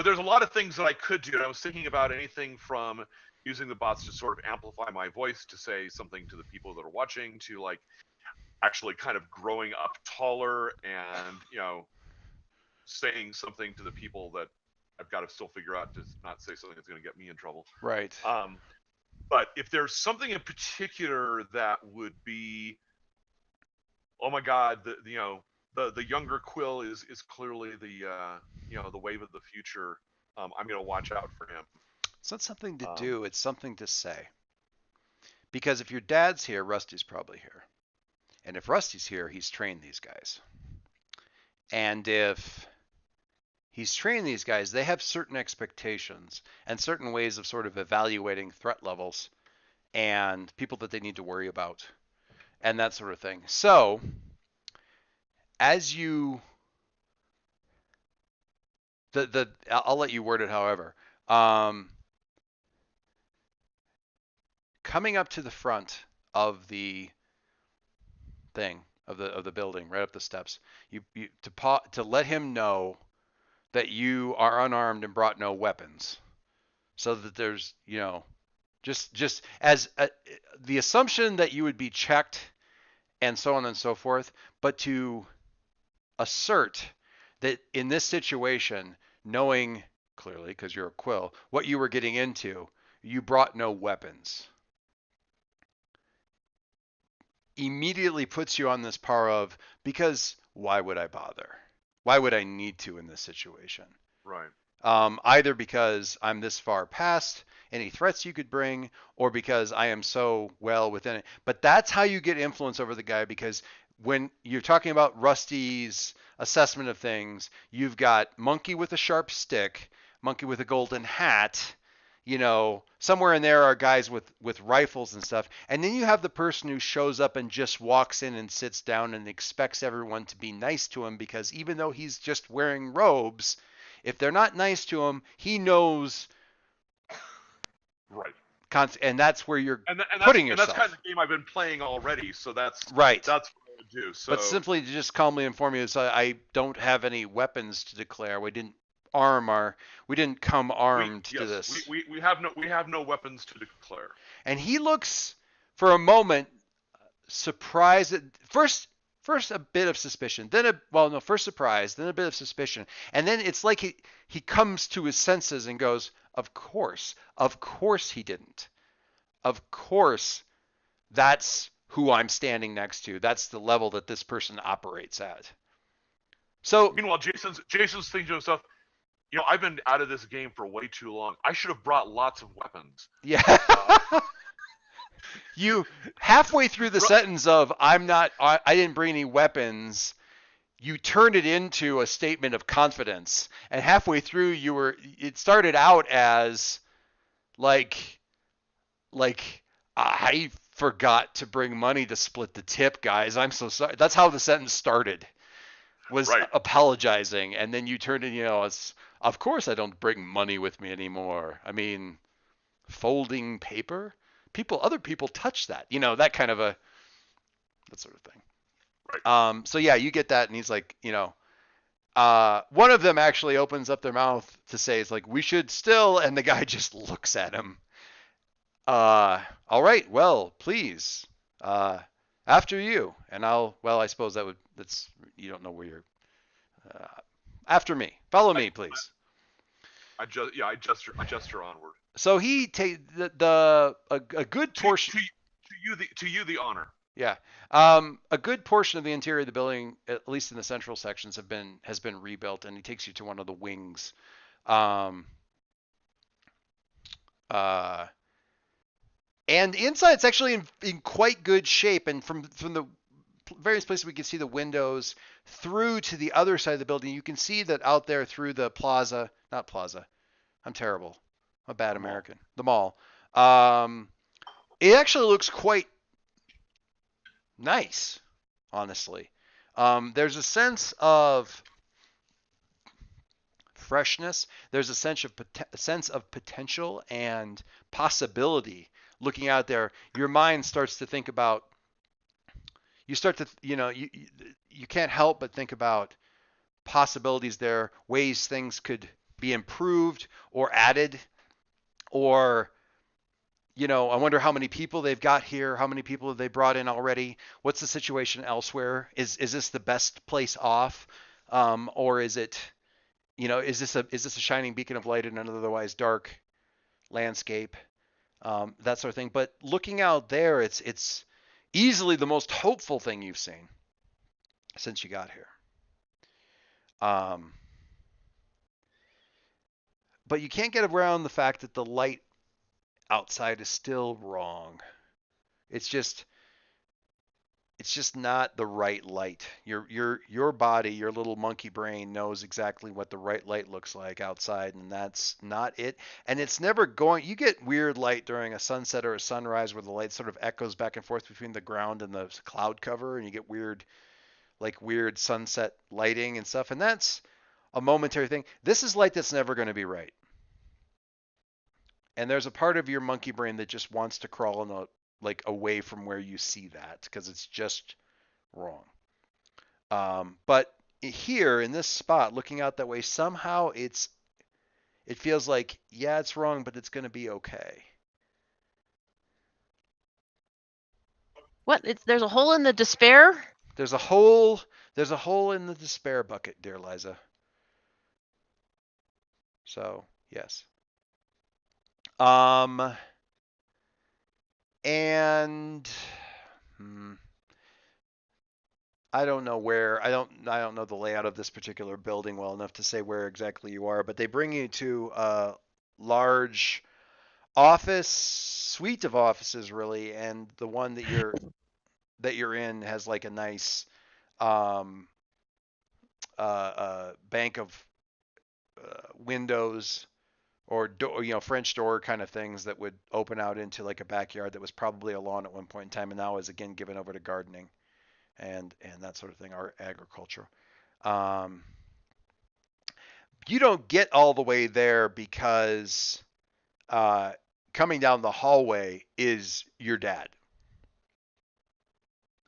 there's a lot of things that I could do. And I was thinking about anything from using the bots to sort of amplify my voice to say something to the people that are watching, to like actually kind of growing up taller and saying something to the people that I've got to still figure out to not say something that's going to get me in trouble. Right. But if there's something in particular that would be, oh my God, the younger Quill is clearly the wave of the future. I'm going to watch out for him. It's not something to do. It's something to say. Because if your dad's here, Rusty's probably here. And if Rusty's here, he's trained these guys. And if he's trained these guys, they have certain expectations and certain ways of sort of evaluating threat levels and people that they need to worry about and that sort of thing. So, as you I'll let you word it however. Coming up to the front of the thing of the building, right up the steps, you to let him know that you are unarmed and brought no weapons, so that there's just as the assumption that you would be checked and so on and so forth, but to assert that in this situation, knowing clearly because you're a Quill what you were getting into, you brought no weapons, immediately puts you on this par of, because why would I bother? Why would I need to in this situation? Right. Either because I'm this far past any threats you could bring, or because I am so well within it. But that's how you get influence over the guy, because when you're talking about Rusty's assessment of things, you've got monkey with a sharp stick, monkey with a golden hat, somewhere in there are guys with rifles and stuff. And then you have the person who shows up and just walks in and sits down and expects everyone to be nice to him, because even though he's just wearing robes, if they're not nice to him, he knows. Right. And that's where you're that's, putting yourself. And that's kind of the game I've been playing already, so that's right. That's what I would do. So. But simply to just calmly inform you, so I don't have any weapons to declare. We didn't come armed to this. We have no weapons to declare. And he looks for a moment surprised. First, First a bit of suspicion, then first surprise, then a bit of suspicion, and then it's like he comes to his senses and goes, of course he didn't. Of course, that's who I'm standing next to. That's the level that this person operates at. So Meanwhile, Jason's thinking to himself, I've been out of this game for way too long. I should have brought lots of weapons. yeah. You halfway through the sentence of I didn't bring any weapons, you turned it into a statement of confidence. And halfway through it started out as like I forgot to bring money to split the tip, guys. I'm so sorry. That's how the sentence started. Was Right. apologizing, and then you turned it, it's of course I don't bring money with me anymore. I mean, folding paper? Other people touch that, that kind of that sort of thing. Right. So yeah, you get that, and he's like, one of them actually opens up their mouth to say, it's like, we should still, and the guy just looks at him. All right, well, please, after you, and I suppose that's, you don't know where you're, after me, follow me, please. I gesture onward. So he a good portion to you the honor. Yeah. A good portion of the interior of the building, at least in the central sections, has been rebuilt, and he takes you to one of the wings. And inside it's actually in quite good shape, and from the various places we can see the windows through to the other side of the building, you can see that out there through the not plaza. I'm terrible. I'm a bad American. The mall. It actually looks quite nice, honestly. There's a sense of freshness. There's a sense of potential and possibility. Looking out there, your mind starts to think about. You start to, you can't help but think about possibilities there, ways things could be improved or added, or I wonder how many people they've got here. How many people have they brought in already? What's the situation elsewhere? Is this the best place off, or is it, is this a shining beacon of light in an otherwise dark landscape? That sort of thing. But looking out there, it's easily the most hopeful thing you've seen since you got here. But you can't get around the fact that the light outside is still wrong. It's just not the right light. Your body, your little monkey brain knows exactly what the right light looks like outside, and that's not it. And it's never going. You get weird light during a sunset or a sunrise where the light sort of echoes back and forth between the ground and the cloud cover, and you get weird sunset lighting and stuff. And that's a momentary thing. This is light that's never going to be right. And there's a part of your monkey brain that just wants to crawl away from where you see that, because it's just wrong. But here in this spot, looking out that way, somehow it feels like, yeah, it's wrong, but it's going to be okay. What? There's a hole in the despair? There's a hole in the despair bucket, dear Liza. So, yes. And I don't know where. I don't know the layout of this particular building well enough to say where exactly you are, but they bring you to a large suite of offices, really, and the one that you're in has like a nice bank of windows or French door kind of things that would open out into like a backyard that was probably a lawn at one point in time, and now is again given over to gardening and that sort of thing, or agriculture. You don't get all the way there because coming down the hallway is your dad.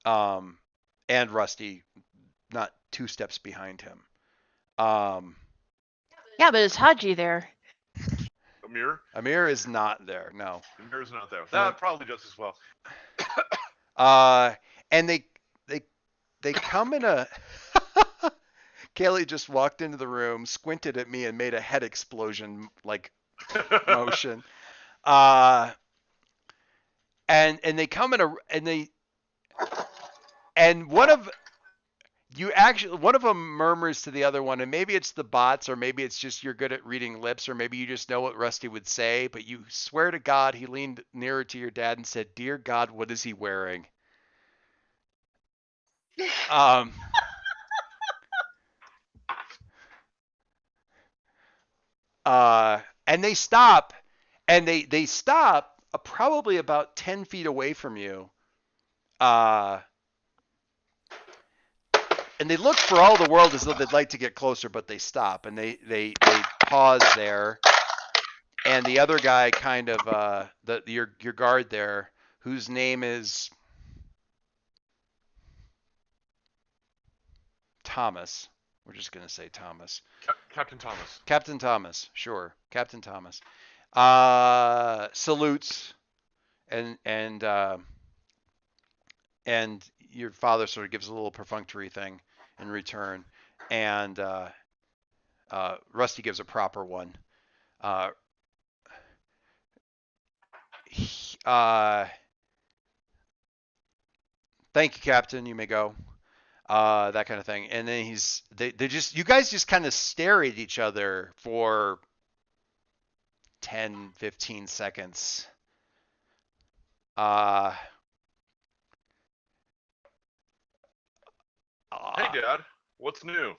And Rusty, not 2 steps behind him. Yeah, but is Haji there? Amir is not there. No. Amir is not there. That probably just as well. And they they come in a. Kaylee just walked into the room, squinted at me, and made a head explosion like motion. Uh, and they come in a and they and one of them murmurs to the other one, and maybe it's the bots, or maybe it's just you're good at reading lips, or maybe you just know what Rusty would say, but you swear to God he leaned nearer to your dad and said, "Dear God, what is he wearing?" Um, and they stop, and they stop probably about 10 feet away from you. And they look for all the world as though they'd like to get closer, but they stop, and they pause there. And the other guy kind of your guard there, whose name is Thomas. We're just gonna say Thomas. Captain Thomas. Captain Thomas, sure, Captain Thomas. Salutes, and your father sort of gives a little perfunctory thing in return, and Rusty gives a proper one. Thank you, Captain. You may go. That kind of thing. And then you guys just kind of stare at each other for 10, 15 seconds. Hey, Dad. What's new?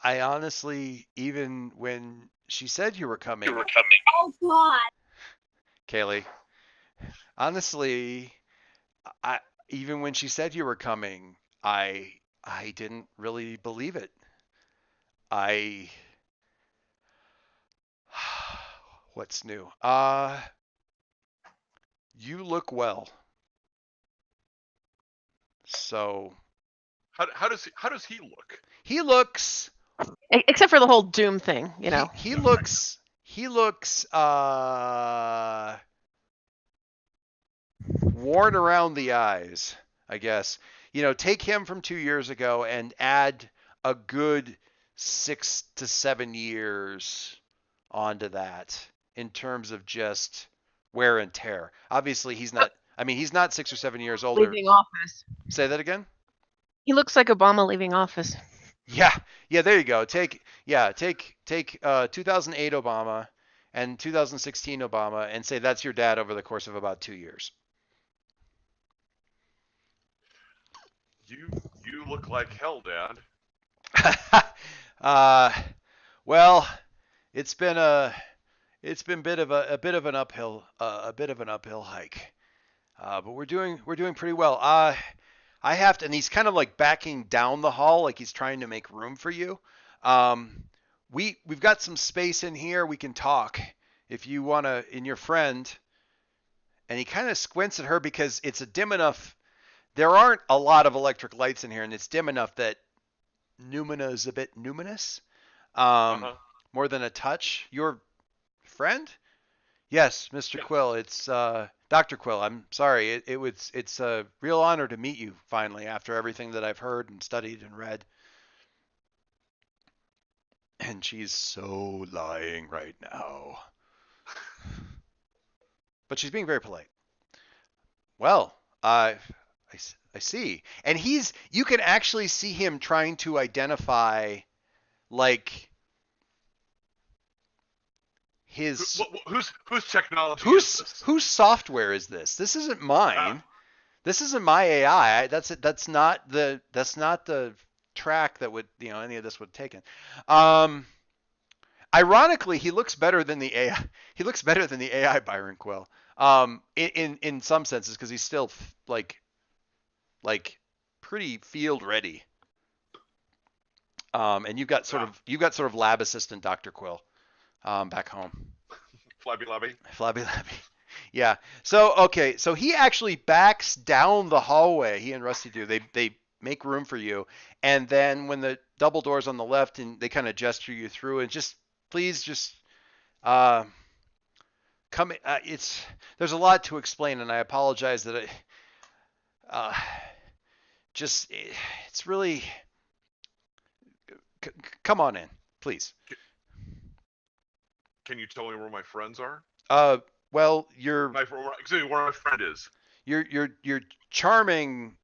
I honestly, even when she said you were coming. Oh, God. Kaylee. Honestly, even when she said you were coming, I didn't really believe it. What's new? You look well. So how does he look? He looks, Except for the whole doom thing, you know. he looks worn around the eyes, I guess. Take him from 2 years ago and add a good 6 to 7 years onto that in terms of just wear and tear. Obviously, he's not 6 or 7 years older. Leaving office. Say that again? He looks like Obama leaving office. Yeah, there you go. Take 2008 Obama and 2016 Obama and say that's your dad over the course of about 2 years. You look like hell, Dad. Well, it's been a bit of an uphill hike, but we're doing pretty well. I have to, and he's kind of like backing down the hall, like he's trying to make room for you. We've got some space in here. We can talk if you want to, in your friend. And he kind of squints at her because it's a dim enough. There aren't a lot of electric lights in here, and it's dim enough that Numina is a bit numinous, more than a touch. Your friend? Yes, Mr. Yeah. Quill. It's Dr. Quill. I'm sorry. It's a real honor to meet you finally after everything that I've heard and studied and read. And she's so lying right now. But she's being very polite. Well, I see. And you can actually see him trying to identify, like, his whose technology is this? Whose software is this? This isn't mine. This isn't my AI. That's not the track that would any of this would have taken. Ironically, he looks better than the AI. He looks better than the AI Byron Quill. In some senses, because he's still like pretty field ready. And you've got sort of lab assistant Dr. Quill back home. Flabby Labby. Yeah. So he actually backs down the hallway. He and Rusty do. They make room for you, and then when the double doors on the left, and they kind of gesture you through, and please come. There's a lot to explain, and I apologize that uh, it's really come on in, please. Can you tell me where my friends are? Well, Excuse me, where my friend is. your charming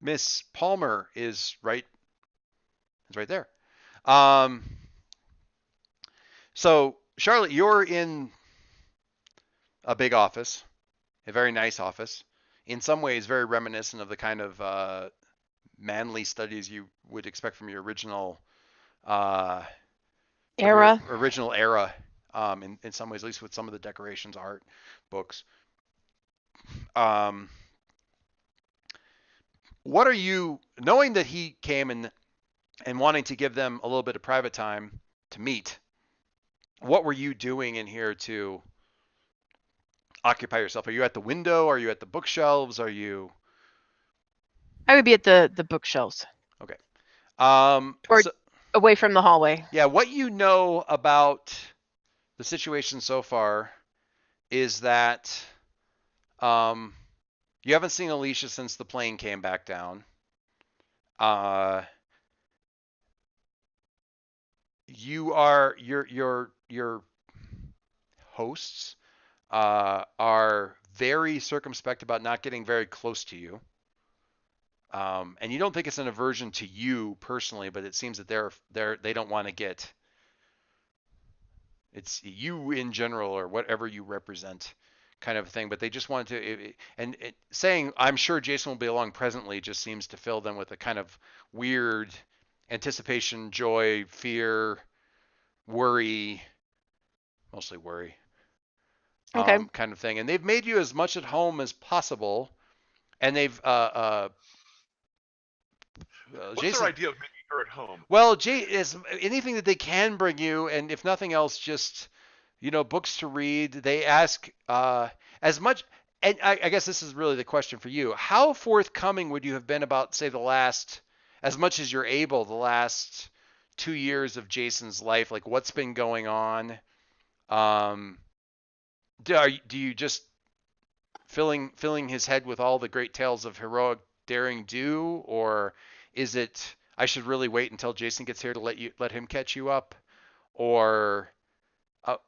Miss Palmer is right there. Um, so Charlotte, you're in a big office, a very nice office. In some ways, very reminiscent of the kind of manly studies you would expect from your uh, Era. original era. In some ways, at least with some of the decorations, art, books. Um, what are you knowing that he came and wanting to give them a little bit of private time to meet? What were you doing in here to occupy yourself? Are you at the window? Are you at the bookshelves? Are you I would be at the bookshelves. okay? Or So, away from the hallway. yeah, what you know about the situation so far is that um, you haven't seen Alicia since the plane came back down. Your hosts are very circumspect about not getting very close to you. And you don't think it's an aversion to you personally, but it seems that they don't want to get it's you in general or whatever you represent kind of thing, but they just want to saying I'm sure Jason will be along presently just seems to fill them with a kind of weird anticipation, joy, fear, worry, mostly worry, Okay. kind of thing. And they've made you as much at home as possible, and they've What's Jason. their idea of making her at home? Well, is anything that they can bring you, and if nothing else, just books to read. They ask as much, and I guess this is really the question for you: how forthcoming would you have been about, say, as much as you're able, the last 2 years of Jason's life? Like, what's been going on? Um, do you just filling his head with all the great tales of heroic daring do, or is it I should really wait until Jason gets here to let him catch you up, or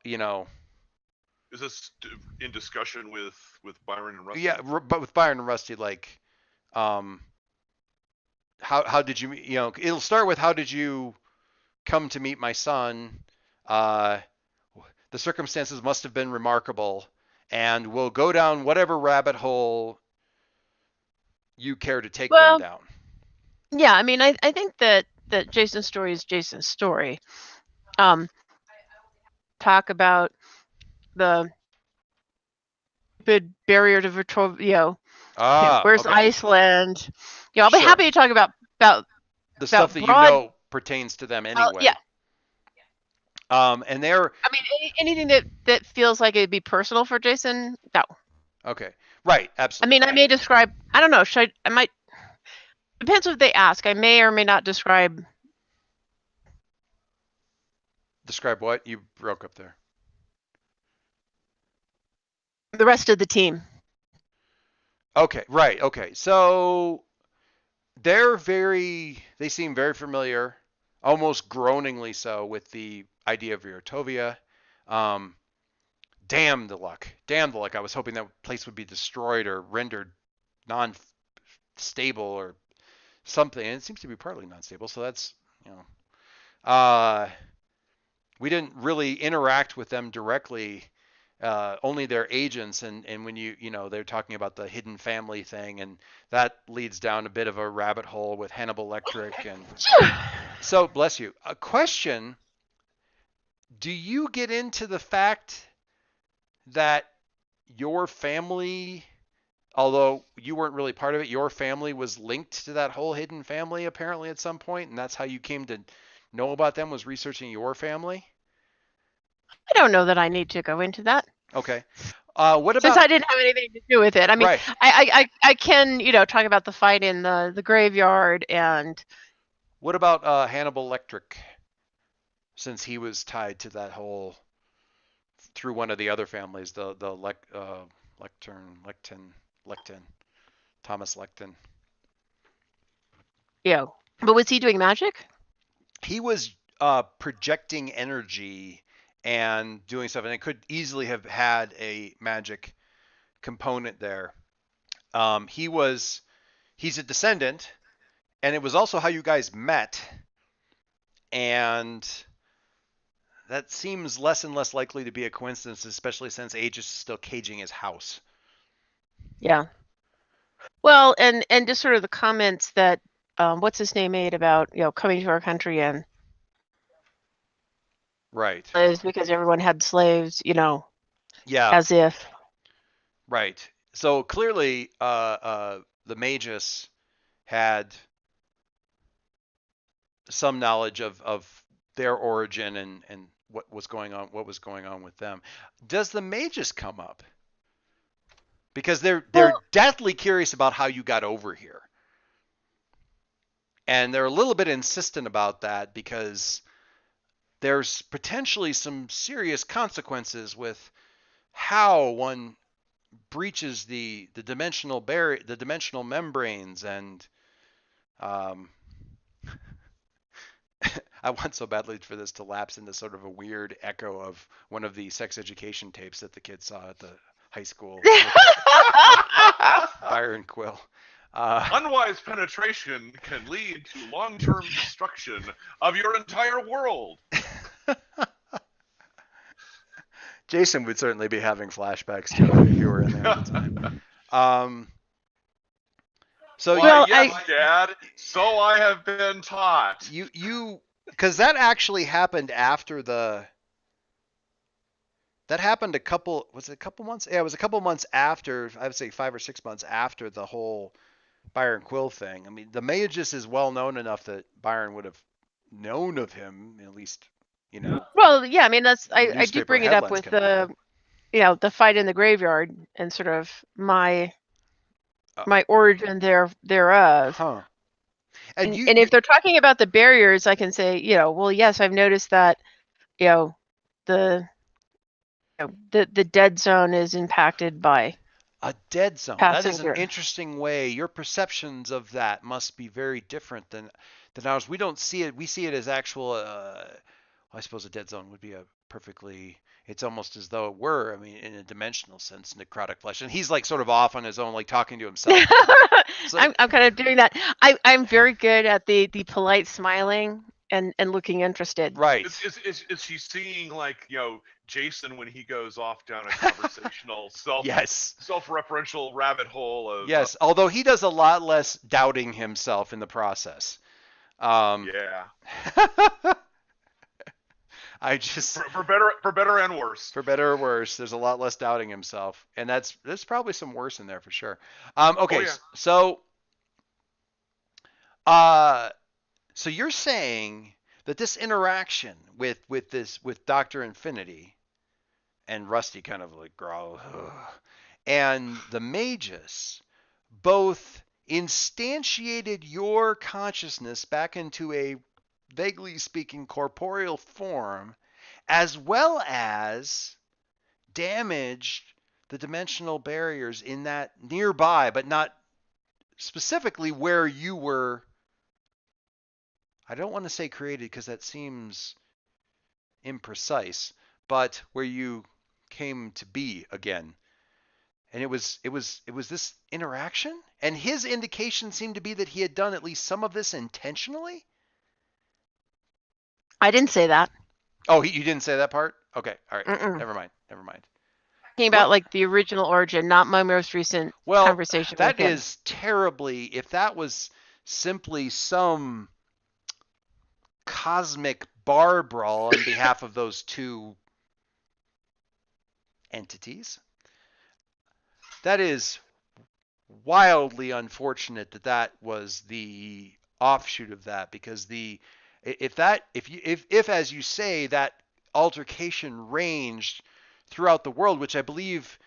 you know, Is this in discussion with Byron and Rusty? yeah, but with Byron and Rusty, like, um, how did you it'll start with how did you come to meet my son? Uh, the circumstances must have been remarkable, and we'll go down whatever rabbit hole you care to take them Well, down. yeah, I mean, I think that Jason's story is Jason's story. Talk about the barrier to Vitrovia, where's Okay. Iceland? I'll be Sure. happy to talk about the stuff that broad, pertains to them anyway. yeah. And they're. I mean, anything that feels like it'd be personal for Jason, no. Okay. Right. Absolutely. I mean, I may describe. I don't know. I might. Depends what they ask. I may or may not describe. Describe what? You broke up there. The rest of the team. Okay. Right. Okay. So they seem very familiar, almost groaningly so, with the idea of Viratovia. Damn the luck. Damn the luck. I was hoping that place would be destroyed or rendered non-stable or something. And it seems to be partly non-stable, so that's, we didn't really interact with them directly, only their agents. And when they're talking about the hidden family thing, and that leads down a bit of a rabbit hole with Hannibal Lecter. And so, bless you. A question: do you get into the fact that your family, although you weren't really part of it, your family was linked to that whole hidden family apparently at some point, and that's how you came to know about them, was researching your family? I don't know that I need to go into that. Okay. What about, since I didn't have anything to do with it? I mean, right. I can talk about the fight in the graveyard. And what about Hannibal Lecter, since he was tied to that whole through one of the other families, the Lecton. Thomas Lecton. Yeah. But was he doing magic? He was projecting energy and doing stuff, and it could easily have had a magic component there. He's a descendant, and it was also how you guys met, and that seems less and less likely to be a coincidence, especially since Aegis is still caging his house. Yeah. Well, and just sort of the comments that what's his name made about coming to our country and Right. slaves because everyone had slaves, Yeah. as if. Right. So clearly, the Magus had some knowledge of their origin and what was going on with them. Does the Magus come up? Because they're deathly curious about how you got over here. And they're a little bit insistent about that because there's potentially some serious consequences with how one breaches the dimensional the dimensional membranes, and I want so badly for this to lapse into sort of a weird echo of one of the sex education tapes that the kids saw at the high school with Byron Quill. Unwise penetration can lead to long-term destruction of your entire world. Jason would certainly be having flashbacks to it if you were in there at the time. So Why, yes, Dad. So I have been taught. Because that actually happened after the. That happened a couple months? Yeah, it was a couple months after. I would say 5 or 6 months after the whole Byron Quill thing. I mean, the Magus is well known enough that Byron would have known of him, at least, Well, yeah, I mean I do bring it up with the fight in the graveyard and sort of my origin thereof. Huh. And if they're talking about the barriers, I can say, well, yes, I've noticed that, the dead zone is impacted by a dead zone. That is an interesting way. Your perceptions of that must be very different than ours. We don't see it. We see it as actual. I suppose a dead zone would be a perfectly. It's almost as though it were. I mean, in a dimensional sense, necrotic flesh. And he's like sort of off on his own, like talking to himself. So, I'm kind of doing that. I'm very good at the polite smiling and looking interested. Right. Is she seeing like Jason when he goes off down a conversational self-referential rabbit hole of yes, although he does a lot less doubting himself in the process. Yeah. I just for better and worse. For better or worse, there's a lot less doubting himself, and there's probably some worse in there for sure. Okay, so you're saying that this interaction with Dr. Infinity and Rusty kind of like growl and the Magus both instantiated your consciousness back into a, vaguely speaking, corporeal form, as well as damaged the dimensional barriers in that nearby, but not specifically where you were. I don't want to say created because that seems imprecise, but where you came to be again. And it was this interaction, and his indication seemed to be that he had done at least some of this intentionally. I didn't say that. Oh, you didn't say that part? Okay, all right. Mm-mm. Never mind. Talking about like the original origin, not my most recent conversation. That is terribly. If that was simply some cosmic bar brawl on behalf of those two entities, that is wildly unfortunate that was the offshoot of that, because if as you say that altercation ranged throughout the world, which I believe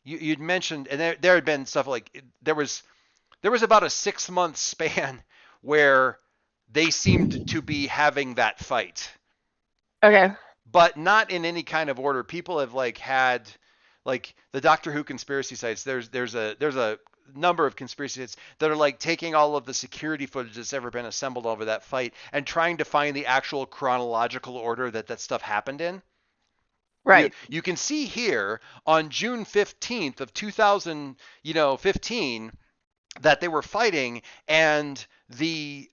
you'd mentioned, and there had been stuff like there was about a 6-month span where they seemed to be having that fight. Okay. But not in any kind of order. People have like had like the Doctor Who conspiracy sites. There's a number of conspiracy sites that are like taking all of the security footage that's ever been assembled over that fight and trying to find the actual chronological order that stuff happened in. Right. You can see here on June 15th of 2015 that they were fighting, and the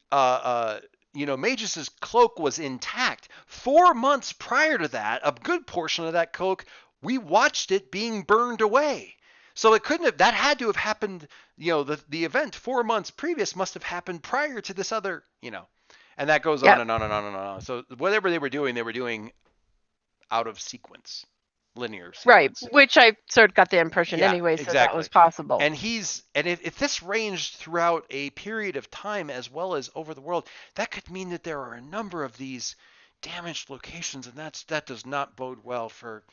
Magus's cloak was intact. 4 months prior to that, a good portion of that cloak, we watched it being burned away. So it couldn't have, that had to have happened, the event 4 months previous must have happened prior to this other, and that goes on and on and on and on. So whatever they were doing out of sequence, linear sequence. Right, which I sort of got the impression anyway, so exactly. that was possible. And if this ranged throughout a period of time as well as over the world, that could mean that there are a number of these damaged locations, and that does not bode well for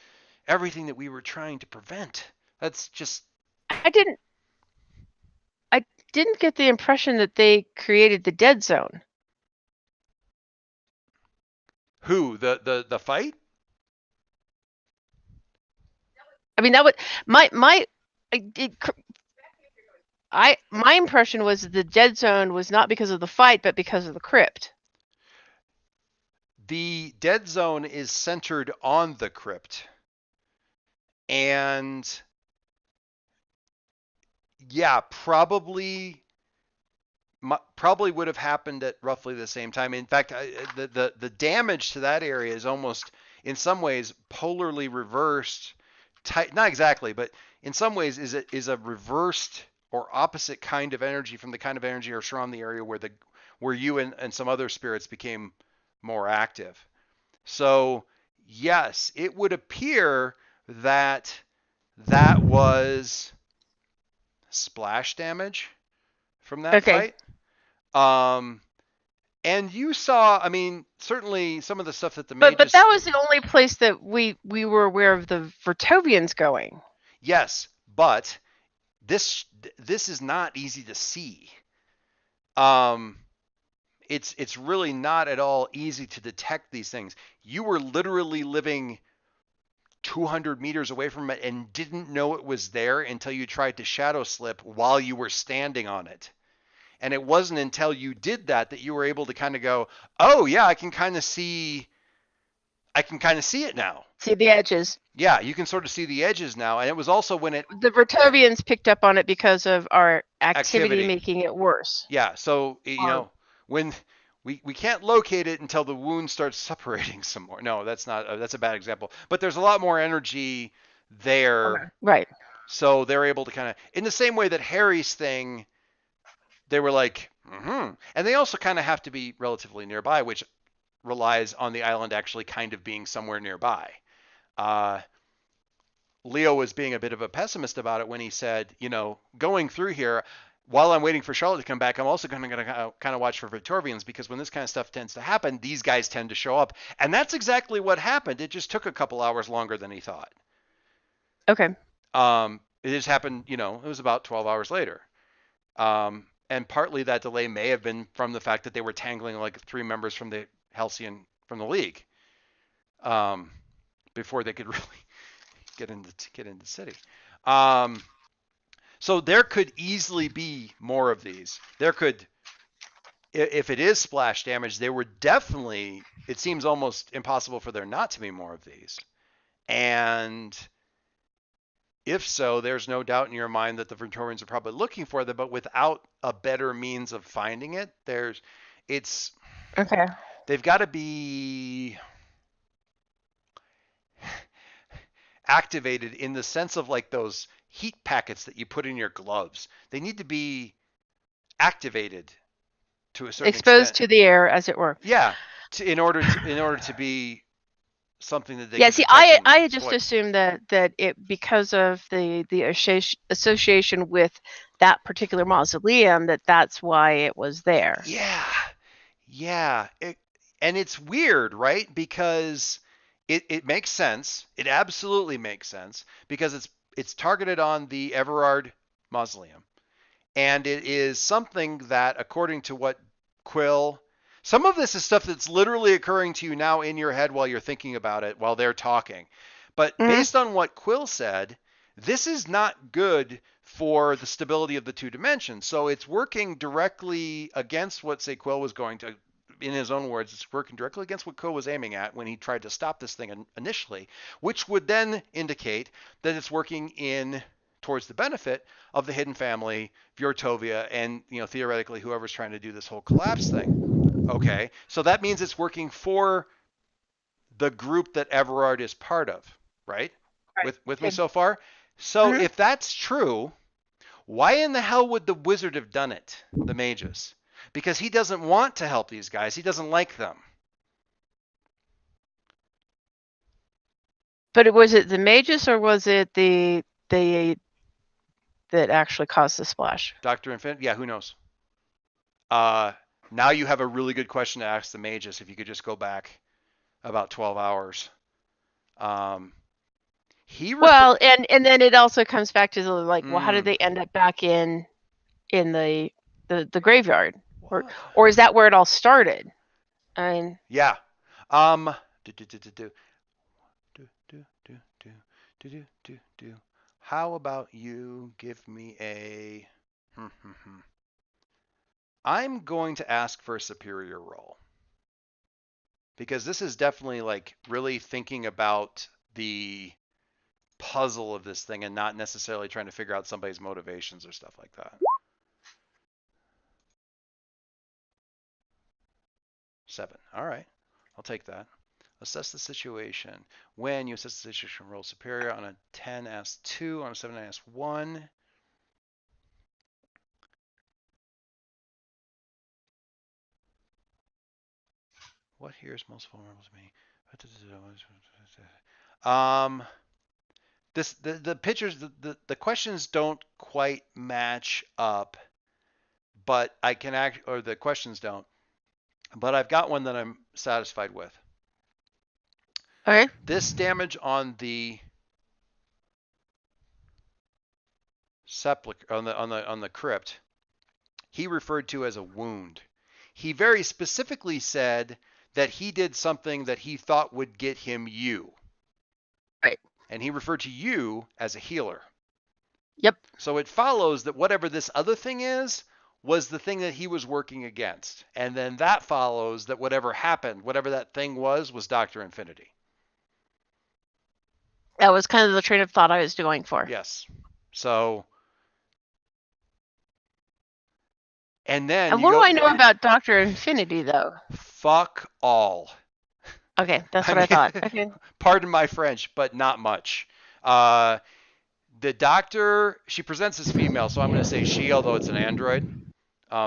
everything that we were trying to prevent. That's just... I didn't get the impression that they created the dead zone. Who? The fight? I mean, that would my impression was that the dead zone was not because of the fight, but because of the crypt. The dead zone is centered on the crypt, and yeah, probably would have happened at roughly the same time. In fact, the damage to that area is almost, in some ways, polarly reversed. Not exactly, but in some ways is a reversed or opposite kind of energy from the kind of energy around the area where you and some other spirits became more active. So yes, it would appear that was splash damage from that fight. And you saw, I mean, certainly some of the stuff that the Magus... But that was the only place that we were aware of the Vertovians going. Yes, but this is not easy to see. It's really not at all easy to detect these things. You were literally living 200 meters away from it and didn't know it was there until you tried to shadow slip while you were standing on it. And it wasn't until you did that you were able to kind of go, oh yeah, I can kind of see it now. See the edges. Yeah, you can sort of see the edges now. And it was also when the Vertovians picked up on it because of our activity making it worse. Yeah, so when we can't locate it until the wound starts separating some more. No, that's a bad example. But there's a lot more energy there. Okay. Right. So they're able to kind of, in the same way that Harry's thing, they were like, and they also kind of have to be relatively nearby, which relies on the island actually kind of being somewhere nearby. Leo was being a bit of a pessimist about it when he said, going through here, while I'm waiting for Charlotte to come back, I'm also going to kind of watch for Victorians, because when this kind of stuff tends to happen, these guys tend to show up. And that's exactly what happened. It just took a couple hours longer than he thought. Okay. It just happened, it was about 12 hours later. And partly that delay may have been from the fact that they were tangling like 3 members from the Halcyon, from the League, before they could really get into the city. So there could easily be more of these. There could, if it is splash damage, there would definitely, it seems almost impossible for there not to be more of these. And if so, there's no doubt in your mind that the Ventorians are probably looking for them, but without a better means of finding it, okay. They've got to be activated in the sense of like those heat packets that you put in your gloves. They need to be activated to a certain exposed extent. To the air, as it were. Yeah, in order to be something that they yeah. See, I just assumed that it, because of the association with that particular mausoleum, that's why it was there. Yeah. And it's weird, right? Because it makes sense. It absolutely makes sense, because it's targeted on the Everard Mausoleum. And it is something that, according to what Quill... Some of this is stuff that's literally occurring to you now in your head while you're thinking about it, while they're talking. But based on what Quill said, this is not good for the stability of the two dimensions. So it's working directly against what, say, Quill was going to, in his own words, it's working directly against what Quill was aiming at when he tried to stop this thing initially, which would then indicate that it's working in towards the benefit of the Hidden Family, Vjortovia, and theoretically whoever's trying to do this whole collapse thing. Okay, so that means it's working for the group that Everard is part of, right? With me so far? So if that's true, why in the hell would the wizard have done it, the mages? Because he doesn't want to help these guys. He doesn't like them. But was it the mages or was it the that actually caused the splash? Dr. Infinite? Yeah, who knows? Now you have a really good question to ask the mages if you could just go back about 12 hours. And then it also comes back to well, how did they end up back in the graveyard? Or is that where it all started? I mean, yeah. How about you give me a I'm going to ask for a superior roll. Because this is definitely like really thinking about the puzzle of this thing and not necessarily trying to figure out somebody's motivations or stuff like that. 7. All right. I'll take that. Assess the situation. When you assess the situation, roll superior. On a 10, ask 2. On a 7, ask 1. What here is most vulnerable to me? The pictures, the questions don't quite match up, but I can or the questions don't. But I've got one that I'm satisfied with. Okay. This damage on the sepulcher, on the crypt, he referred to as a wound. He very specifically said that he did something that he thought would get him you. Right. And he referred to you as a healer. Yep. So it follows that whatever this other thing is was the thing that he was working against. And then that follows that whatever happened, whatever that thing was Dr. Infinity. That was kind of the train of thought I was going for. Yes. So... And what do I know about Dr. Infinity, though? Fuck all. Okay, that's what I thought. Okay. Pardon my French, but not much. The doctor, she presents as female, so I'm going to say she, although it's an android.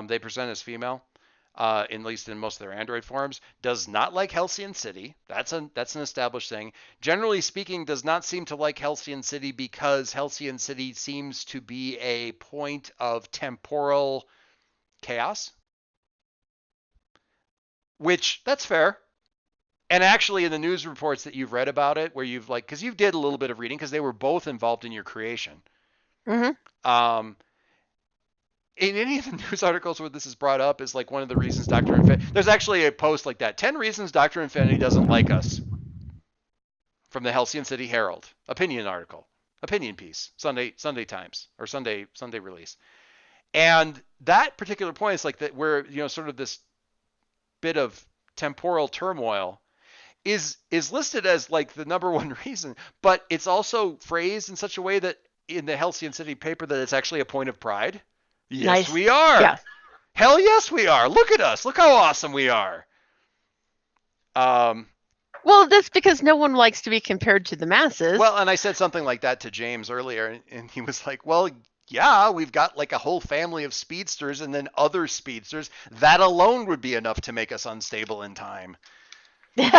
They present as female, at least in most of their android forms. Does not like Halcyon City. That's an established thing. Generally speaking, does not seem to like Halcyon City because Halcyon City seems to be a point of temporal chaos, which that's fair. And actually in the news reports that you've read about it, where you've because you did a little bit of reading because they were both involved in your creation. Mm-hmm. In any of the news articles where this is brought up is one of the reasons Dr. Infinity, there's actually a post like that, 10 reasons Dr. Infinity doesn't like us, from the Halcyon City Herald, opinion piece, Sunday Times, or Sunday release. And that particular point is that where, sort of this bit of temporal turmoil is listed as the number one reason, but it's also phrased in such a way that in the Halcyon City paper that it's actually a point of pride. Yes, nice. We are. Yeah. Hell yes, we are. Look at us. Look how awesome we are. Well, that's because no one likes to be compared to the masses. Well, and I said something like that to James earlier, and he was like, well, yeah, we've got a whole family of speedsters and then other speedsters. That alone would be enough to make us unstable in time. But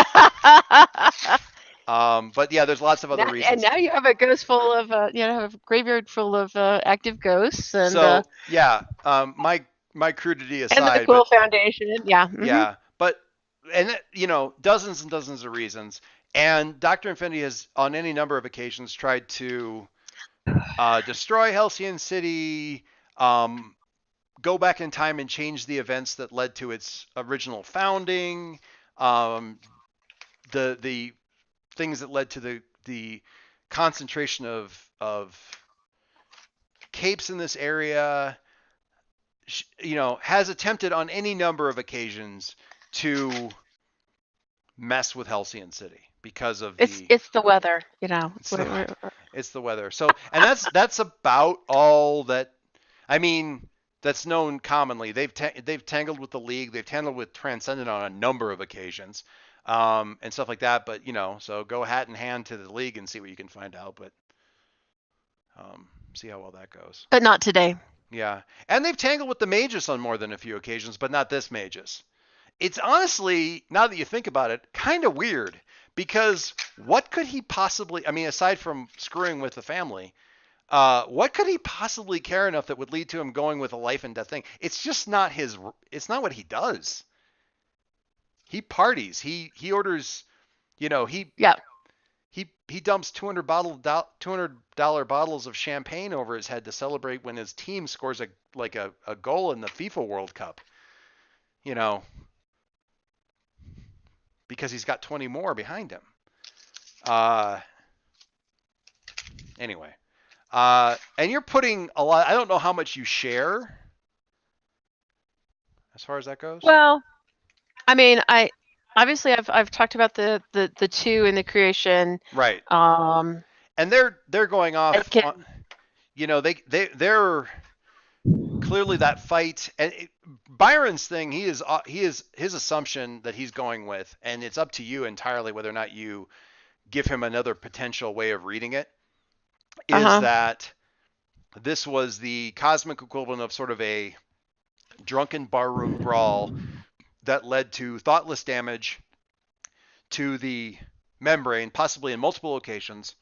yeah, there's lots of other reasons. And now you have a ghost full of, have a graveyard full of active ghosts. And so yeah, my crudity aside, and the Quill Foundation, yeah, mm-hmm. Yeah, but dozens and dozens of reasons. And Dr. Infinity has, on any number of occasions, tried to destroy Halcyon City, go back in time and change the events that led to its original founding, the things that led to the concentration of capes in this area, has attempted on any number of occasions to mess with Halcyon City because of it's the weather, it's the weather. So, and that's about all that. I mean, that's known commonly. They've tangled with the League. They've tangled with Transcendent on a number of occasions, and stuff like that. But so go hat in hand to the League and see what you can find out. But see how well that goes. But not today. Yeah, and they've tangled with the Magus on more than a few occasions, but not this Magus. It's honestly, now that you think about it, kind of weird, because what could he possibly, I mean, aside from screwing with the family, what could he possibly care enough that would lead to him going with a life and death thing? It's just not it's not what he does. He parties. He orders, he dumps $200 bottles of champagne over his head to celebrate when his team scores a goal in the FIFA World Cup. Because he's got 20 more behind him. Anyway. And you're putting a lot, I don't know how much you share as far as that goes. Well, I mean, obviously I've talked about the two in the creation. Right. And they're going off they're clearly that fight, and Byron's thing, he is his assumption that he's going with, and it's up to you entirely whether or not you give him another potential way of reading it, is that this was the cosmic equivalent of sort of a drunken barroom brawl that led to thoughtless damage to the membrane, possibly in multiple locations,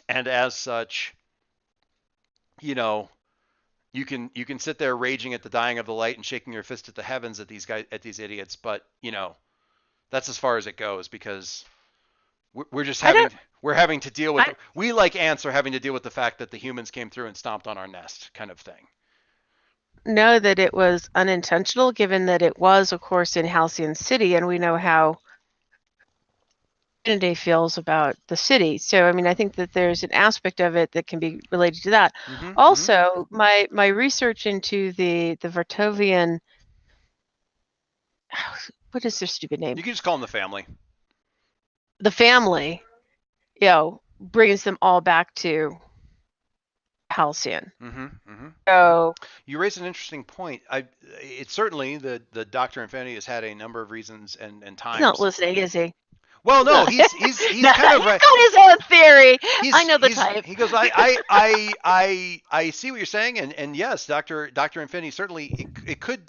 and as such, you can sit there raging at the dying of the light and shaking your fist at the heavens at these idiots, but that's as far as it goes, because we're having to deal with we, like ants, are having to deal with the fact that the humans came through and stomped on our nest, kind of thing. Know that it was unintentional, given that it was, of course, in Halcyon City, and we know how Day feels about the city. So, I mean, I think that there's an aspect of it that can be related to that. Also, my research into the Vartovian, what is their stupid name? You can just call them the family. The family, brings them all back to Halcyon. So you raise an interesting point. It's certainly the Dr. Infinity has had a number of reasons and times. He's not listening, is he? Well, no, he's kind of right. He's got his own theory. I know the type. He goes, I see what you're saying, and yes, Dr. Infinity, certainly it could,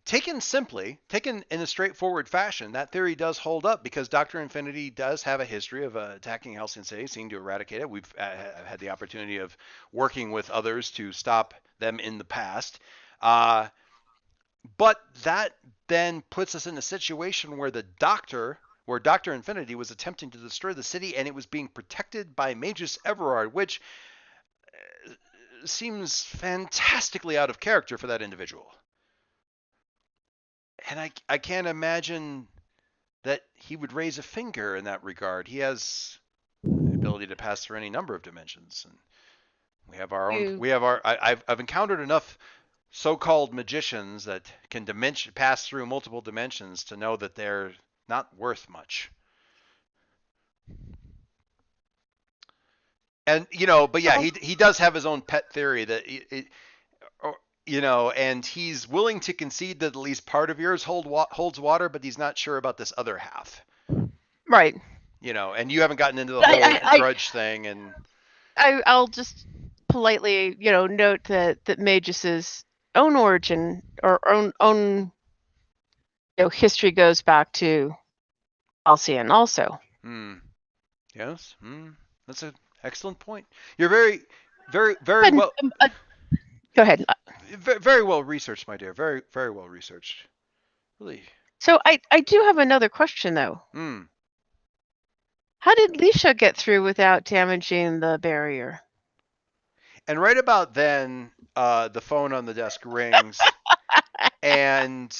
taken in a straightforward fashion, that theory does hold up, because Dr. Infinity does have a history of attacking Halcyon City, seeking to eradicate it. We've had the opportunity of working with others to stop them in the past. But that then puts us in a situation where Dr. Infinity was attempting to destroy the city, and it was being protected by Magus Everard, which seems fantastically out of character for that individual. And I can't imagine that he would raise a finger in that regard. He has the ability to pass through any number of dimensions, and we have our own. I've encountered enough so-called magicians that can pass through multiple dimensions to know that they're not worth much. And but yeah, he does have his own pet theory that and he's willing to concede that at least part of yours holds water, but he's not sure about this other half. Right. And you haven't gotten into the whole grudge thing, and I'll just politely, note that Magus's own origin or own history goes back to Halcyon also. Yes. That's an excellent point. You're very, very, very well. Go ahead. Very well researched, my dear. Very, very well researched. Really. So I do have another question, though. How did Leisha get through without damaging the barrier? And right about then, the phone on the desk rings, and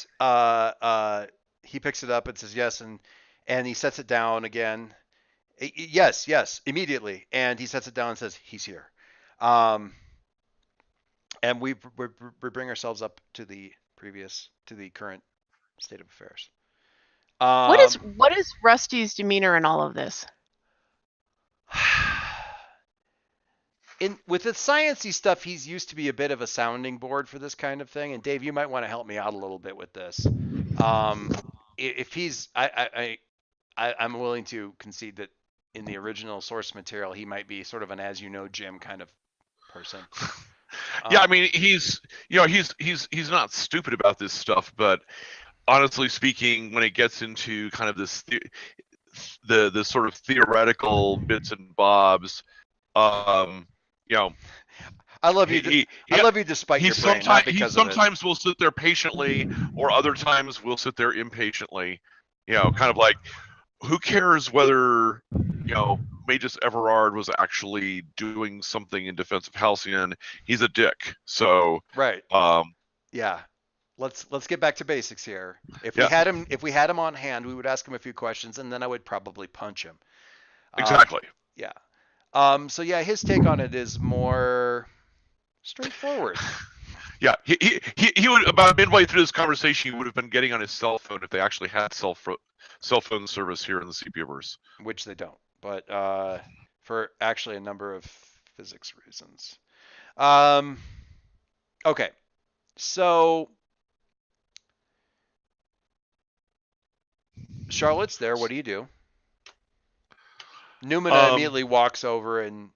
he picks it up and says yes, and he sets it down again, Yes, immediately. And he sets it down and says, he's here. And we bring ourselves up to the current state of affairs. What is Rusty's demeanor in all of this? With the sciencey stuff, he's used to be a bit of a sounding board for this kind of thing. And Dave, you might want to help me out a little bit with this. If he's, I'm willing to concede that in the original source material, he might be sort of an as you know Jim kind of person. Yeah, I mean, he's not stupid about this stuff, but honestly speaking, when it gets into kind of this the sort of theoretical bits and bobs, I love you. I love you despite your brain, not because he sometimes will sit there patiently, or other times will sit there impatiently. Kind of like, who cares whether Magus Everard was actually doing something in defense of Halcyon? He's a dick. So right. Yeah. Let's get back to basics here. If we had him on hand, we would ask him a few questions, and then I would probably punch him. Exactly. Yeah. So yeah, his take on it is more straightforward. Yeah, he would, about midway through this conversation, he would have been getting on his cell phone if they actually had cell phone service here in the Sepiaverse. Which they don't, but for actually a number of physics reasons. Okay, so Charlotte's there. What do you do? Numina immediately walks over and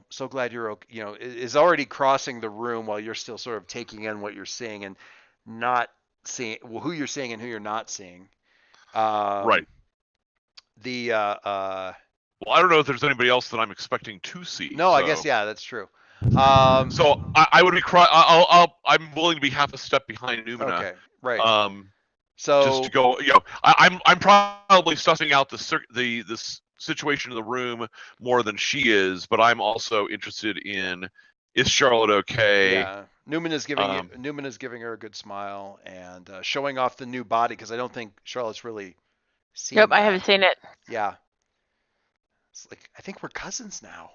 so glad you're okay, is already crossing the room while you're still sort of taking in what you're seeing and not seeing who you're seeing and who you're not seeing. Right. Well, I don't know if there's anybody else that I'm expecting to see. No, so. I guess that's true. So I would be I'm willing to be half a step behind Numina. Okay. Right. So just to go, I'm probably sussing out the situation in the room more than she is, but I'm also interested in, is Charlotte okay? Yeah, Numina's giving her a good smile and showing off the new body, because I don't think Charlotte's really seen. Nope, I haven't seen it. Yeah, it's like, I think we're cousins now.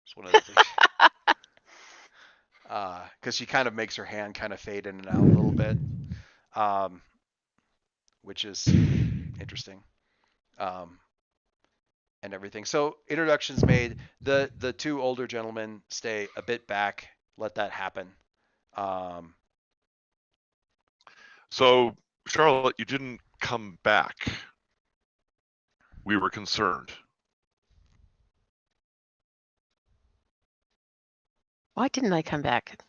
It's one of the things. Because she kind of makes her hand kind of fade in and out a little bit, which is interesting. And everything. So introductions made. The two older gentlemen stay a bit back. Let that happen. So Charlotte, you didn't come back. We were concerned. Why didn't I come back?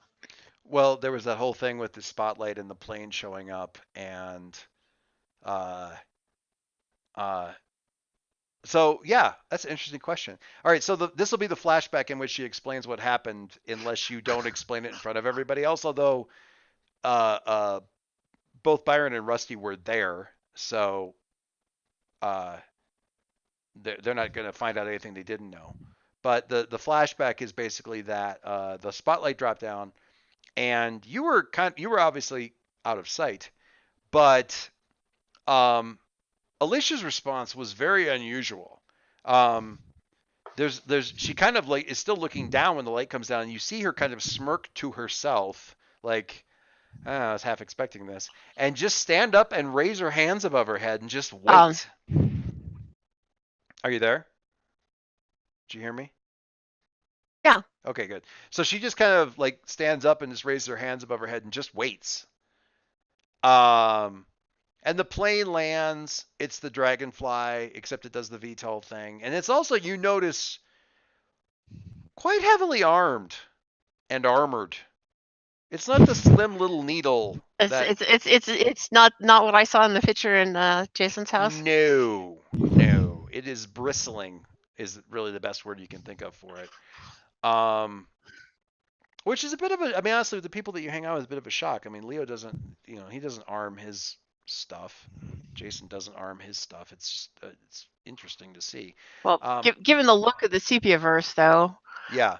Well, there was that whole thing with the spotlight and the plane showing up, and so yeah, that's an interesting question. All right, so this will be the flashback in which she explains what happened, unless you don't explain it in front of everybody else. Although both Byron and Rusty were there, so they're not going to find out anything they didn't know. But the flashback is basically that the spotlight dropped down, and you were obviously out of sight, but Alicia's response was very unusual. She kind of like is still looking down when the light comes down, and you see her kind of smirk to herself, like, I was half expecting this, and just stand up and raise her hands above her head and just wait. Are you there? Did you hear me? Yeah. Okay, good. So she just kind of like stands up and just raises her hands above her head and just waits. And the plane lands. It's the Dragonfly, except it does the VTOL thing. And it's also, you notice, quite heavily armed and armored. It's not the slim little needle. It's not what I saw in the picture in Jason's house. No. It is bristling, is really the best word you can think of for it. Which is a bit of a, I mean, honestly, the people that you hang out with is a bit of a shock. I mean, Leo doesn't, he doesn't arm his stuff. Jason doesn't arm his stuff. It's just, it's interesting to see. Well, given the look of the Sepiaverse, though. Yeah.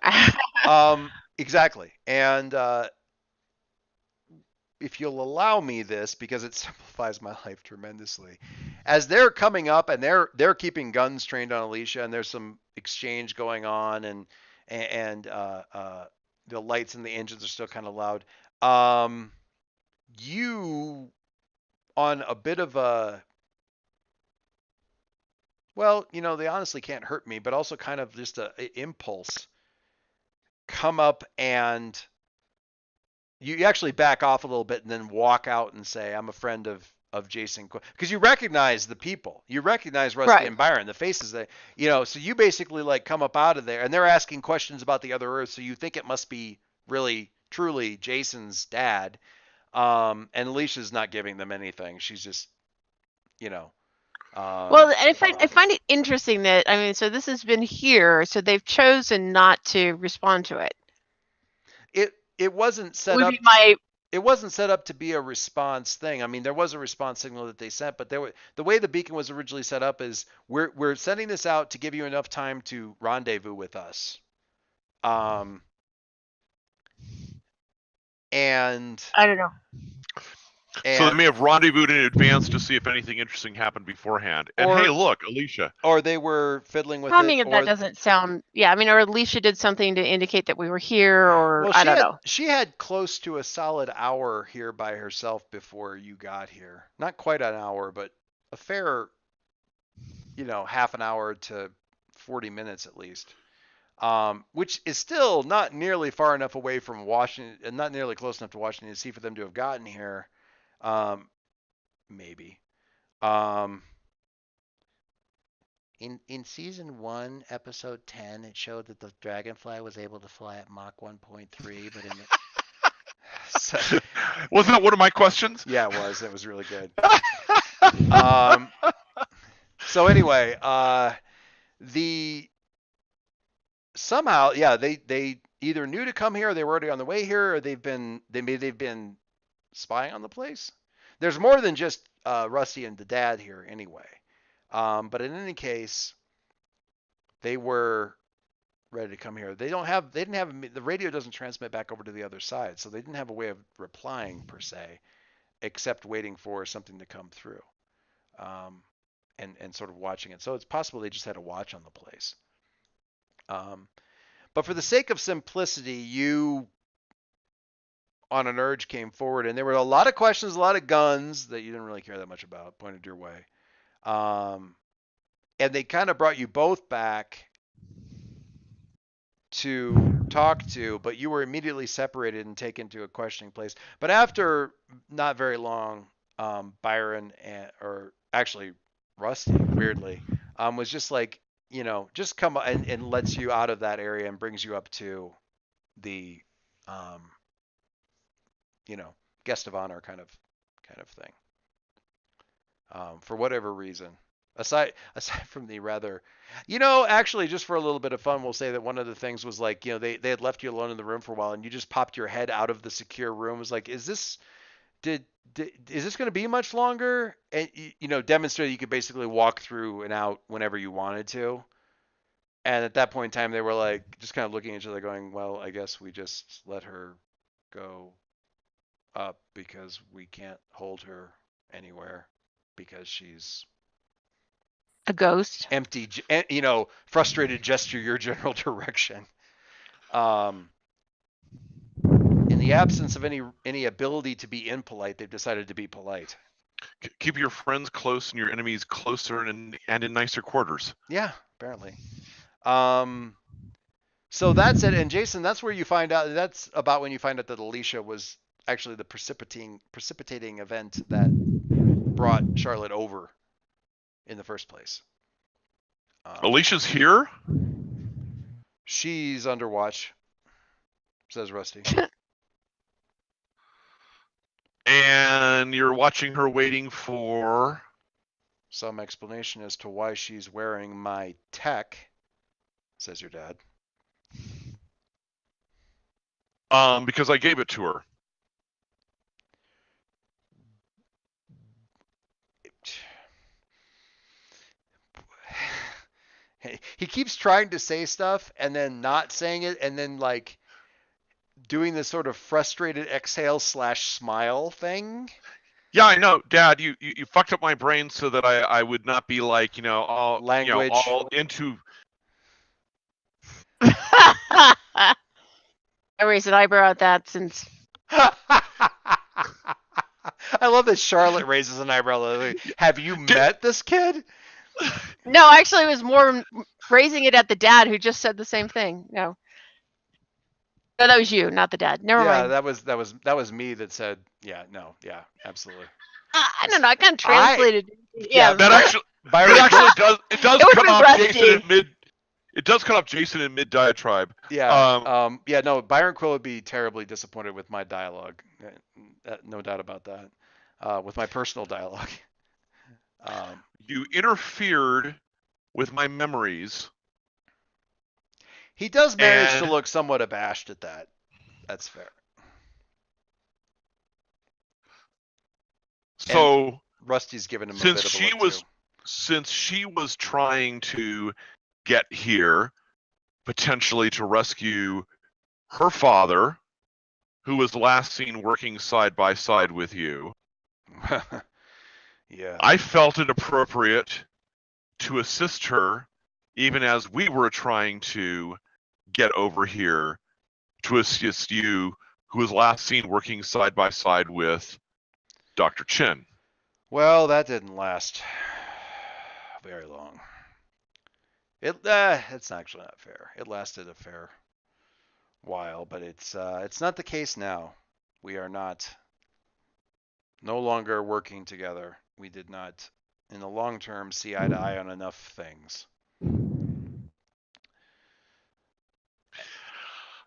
Exactly. And if you'll allow me this, because it simplifies my life tremendously. As they're coming up and they're keeping guns trained on Alicia, and there's some exchange going on, and the lights and the engines are still kind of loud. You on a bit of a, well, they honestly can't hurt me, but also kind of just a impulse, come up and you actually back off a little bit and then walk out and say, I'm a friend of Jason, because you recognize the people, you recognize Rusty and Byron, the faces that, so you basically like come up out of there and they're asking questions about the other Earth. So you think it must be really, truly Jason's dad. And Alicia's not giving them anything. She's just, well, and I find it interesting that, so this has been here, so they've chosen not to respond to it. It wasn't set up. It wasn't set up to be a response thing. I mean, there was a response signal that they sent, but the way the beacon was originally set up is we're sending this out to give you enough time to rendezvous with us. And I don't know. So they may have rendezvoused in advance to see if anything interesting happened beforehand. And hey, look, Alicia. Or they were fiddling with it. That doesn't sound. Yeah, or Alicia did something to indicate that we were here, or I don't know. She had close to a solid hour here by herself before you got here. Not quite an hour, but a fair, half an hour to 40 minutes at least. Which is still not nearly far enough away from Washington, and not nearly close enough to Washington D.C. for them to have gotten here. Maybe. In season 1, episode 10, it showed that the Dragonfly was able to fly at Mach 1.3, but in the wasn't that one of my questions? Yeah, it was. It was really good. So anyway, somehow, they either knew to come here, or they were already on the way here, or they've been spying on the place. There's more than just Rusty and the dad here anyway. But in any case, they were ready to come here. They didn't have the radio doesn't transmit back over to the other side, so they didn't have a way of replying per se, except waiting for something to come through, and sort of watching it. So it's possible they just had a watch on the place. But for the sake of simplicity, you on an urge came forward, and there were a lot of questions, a lot of guns that you didn't really care that much about pointed your way. And they kind of brought you both back to talk to, but you were immediately separated and taken to a questioning place. But after not very long, Byron or actually Rusty, weirdly, was just like, just come and lets you out of that area and brings you up to the, guest of honor kind of thing. For whatever reason, aside from the rather, actually just for a little bit of fun, we'll say that one of the things was like, they had left you alone in the room for a while, and you just popped your head out of the secure room. It was like, is this going to be much longer? And demonstrated you could basically walk through and out whenever you wanted to. And at that point in time, they were like just kind of looking at each other, going, "Well, I guess we just let her go up because we can't hold her anywhere because she's a ghost." Empty, frustrated gesture your general direction. In the absence of any ability to be impolite, they've decided to be polite. Keep your friends close and your enemies closer and in nicer quarters. Yeah, apparently. So that's it. And Jason, that's where you find out. That's about when you find out that Alicia was actually the precipitating event that brought Charlotte over in the first place. Alicia's here? She's under watch, says Rusty. And you're watching her waiting for some explanation as to why she's wearing my tech, says your dad. Because I gave it to her. He keeps trying to say stuff and then not saying it, and then like doing this sort of frustrated exhale / smile thing. Yeah, I know, Dad. You fucked up my brain so that I would not be like, all Language. all into. I raised an eyebrow at that since. I love that Charlotte raises an eyebrow. Have you met this kid? No, actually, it was more raising it at the dad who just said the same thing. No, that was you, not the dad. Never mind. Yeah, that was me that said, yeah, no, yeah, absolutely. I don't know. I kind of translated. Yeah, that actually, Byron, it actually does. It does It cut would've off been Jason rusty. in mid. It does cut off Jason in mid diatribe. Yeah. Yeah. No, Byron Quill would be terribly disappointed with my dialogue. No doubt about that. With my personal dialogue. You interfered with my memories. He does manage to look somewhat abashed at that. That's fair. So and Rusty's given him a bit of a look too. Since she was trying to get here, potentially to rescue her father, who was last seen working side by side with you. Yeah. I felt it appropriate to assist her, even as we were trying to get over here to assist you, who was last seen working side by side with Dr. Chin. Well, that didn't last very long. It's actually not fair. It lasted a fair while, but it's not the case now. We are no longer working together. We did not, in the long term, see eye to eye on enough things.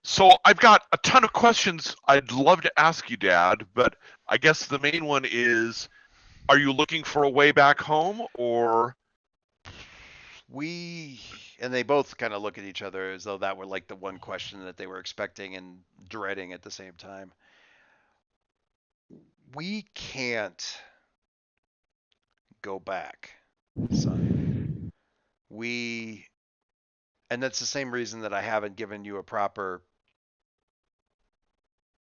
So I've got a ton of questions I'd love to ask you, Dad, but I guess the main one is, are you looking for a way back home, or? And they both kind of look at each other as though that were like the one question that they were expecting and dreading at the same time. We can't go back, son. And that's the same reason that I haven't given you a proper,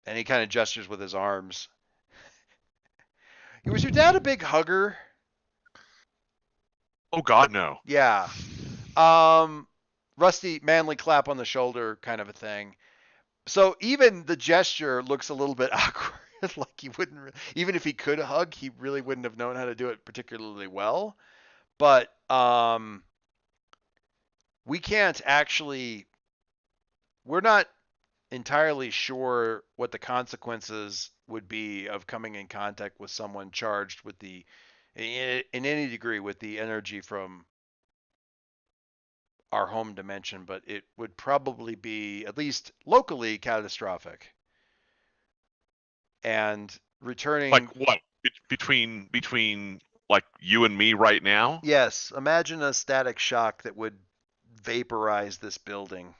and he kind of gestures with his arms. Was your dad a big hugger? Oh God, no. Yeah. Rusty, manly clap on the shoulder kind of a thing. So even the gesture looks a little bit awkward. Like he wouldn't, even if he could hug, he really wouldn't have known how to do it particularly well. But we can't actually, we're not entirely sure what the consequences would be of coming in contact with someone charged with in any degree with the energy from our home dimension, but it would probably be, at least locally, catastrophic. And returning, like what, between like you and me right now? Yes, imagine a static shock that would vaporize this building,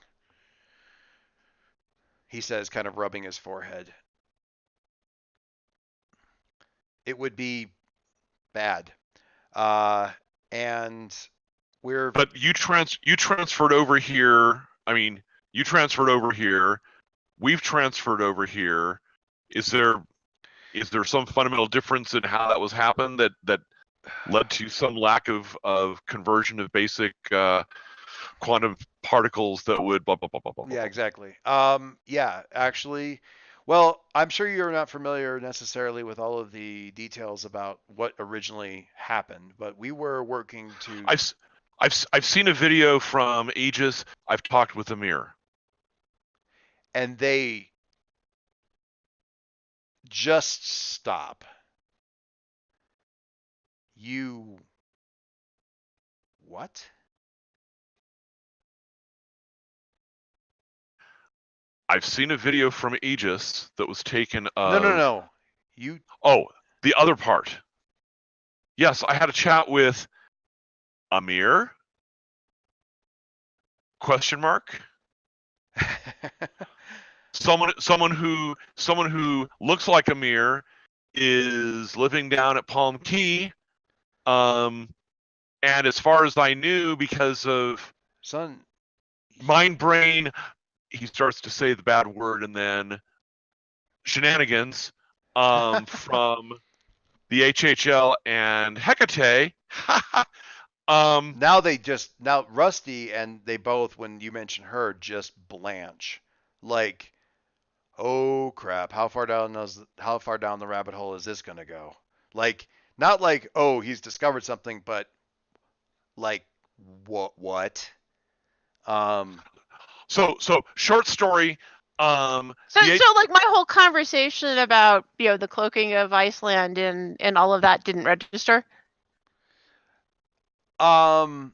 he says, kind of rubbing his forehead. It would be bad. And we're... But you transferred over here. I mean, you transferred over here. We've transferred over here. Is there some fundamental difference in how that was happened that led to some lack of conversion of basic quantum particles that would blah blah blah blah blah? Yeah, exactly. Yeah, actually, well, I'm sure you're not familiar necessarily with all of the details about what originally happened, but we were working to... I've seen a video from Aegis. I've talked with Amir. And they just stop. You... What? I've seen a video from Aegis that was taken of... No. You... Oh, the other part. Yes, I had a chat with Amir? Question mark? Someone who looks like Amir is living down at Palm Key. And as far as I knew, because of Son, mind brain, he starts to say the bad word, and then shenanigans from the HHL and Hecate. Now Rusty and they both, when you mention her, just blanch. Like, oh crap, how far down the rabbit hole is this gonna go? Like, not like, oh, he's discovered something, but like, what? So short story. So like my whole conversation about the cloaking of Iceland and all of that didn't register. But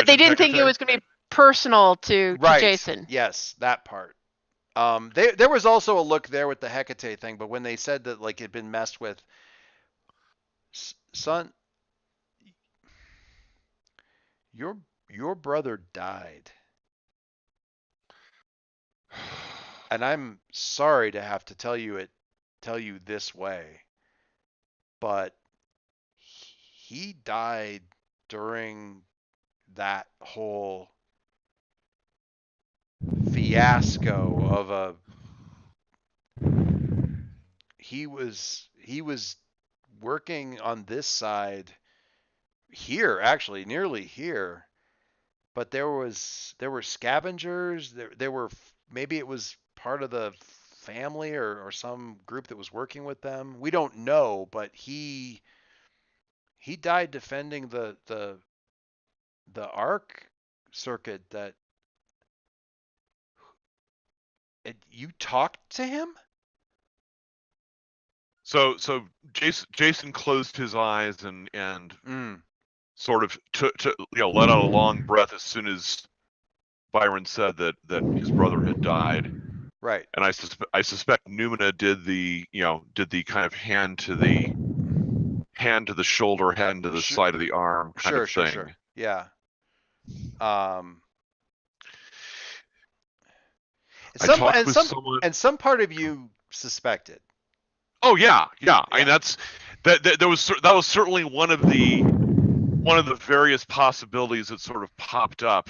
they didn't think it was going to be personal to Jason. Yes, that part. There was also a look there with the Hecate thing, but when they said that like it'd been messed with, son, your brother died. And I'm sorry to have to tell you this way, but he died during that whole fiasco of he was working on this side here, actually nearly here, but there were scavengers, there were, maybe it was part of the family or some group that was working with them. We don't know, but he died defending the Ark circuit. That you talked to him? So Jason closed his eyes and sort of let out a long breath as soon as Byron said that his brother had died. Right. And I suspect Numina did the kind of hand to the shoulder, hand to the side of the arm kind of thing. Sure. Yeah. Some part of you suspected. Oh yeah. I mean, that was certainly one of the various possibilities that sort of popped up,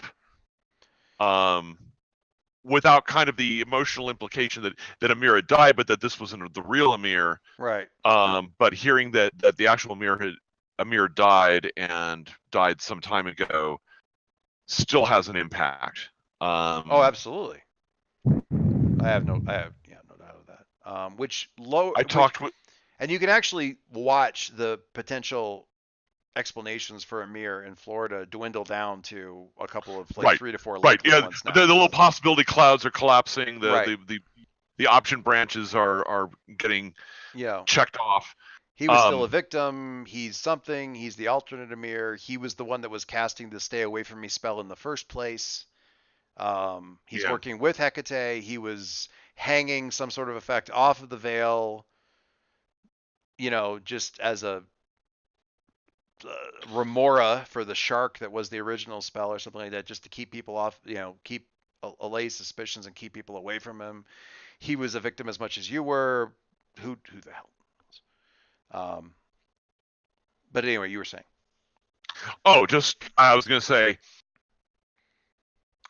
without kind of the emotional implication that Amir had died, but that this wasn't the real Amir. Right. But hearing that the actual Amir died some time ago still has an impact. Oh, absolutely. I have no doubt of that. And you can actually watch the potential explanations for Amir in Florida dwindle down to a couple of 3 to 4 likely ones now. The little possibility clouds are collapsing. The option branches are getting checked off. He was still a victim. He's something. He's the alternate Amir. He was the one that was casting the stay away from me spell in the first place. He's working with Hecate. He was hanging some sort of effect off of the veil, just as a remora for the shark that was the original spell or something like that, just to keep people off, keep allay suspicions and keep people away from him. He was a victim as much as you were. Who the hell knows? But anyway, you were saying. Oh, I was going to say,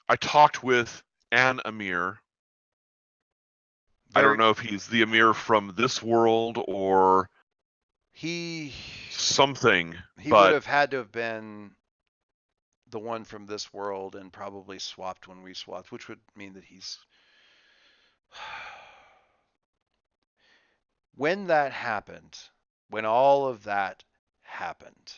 I talked with an Amir. I don't know if he's the Amir from this world or something. He would have had to have been the one from this world and probably swapped when we swapped, which would mean that he's... When that happened, when all of that happened,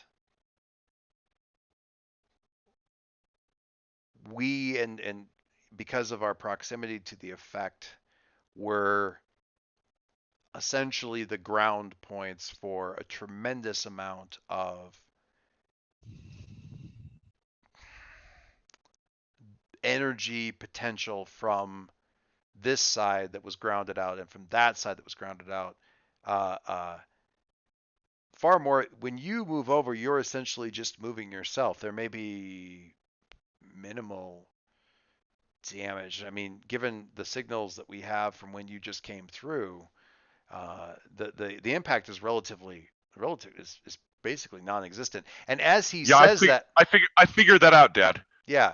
we, and because of our proximity to the effect, were essentially the ground points for a tremendous amount of energy potential from this side that was grounded out and from that side that was grounded out. Far more, when you move over, you're essentially just moving yourself. There may be minimal damage. I mean, given the signals that we have from when you just came through, the impact is is basically non-existent. And as he says that, I figured that out, Dad. Yeah.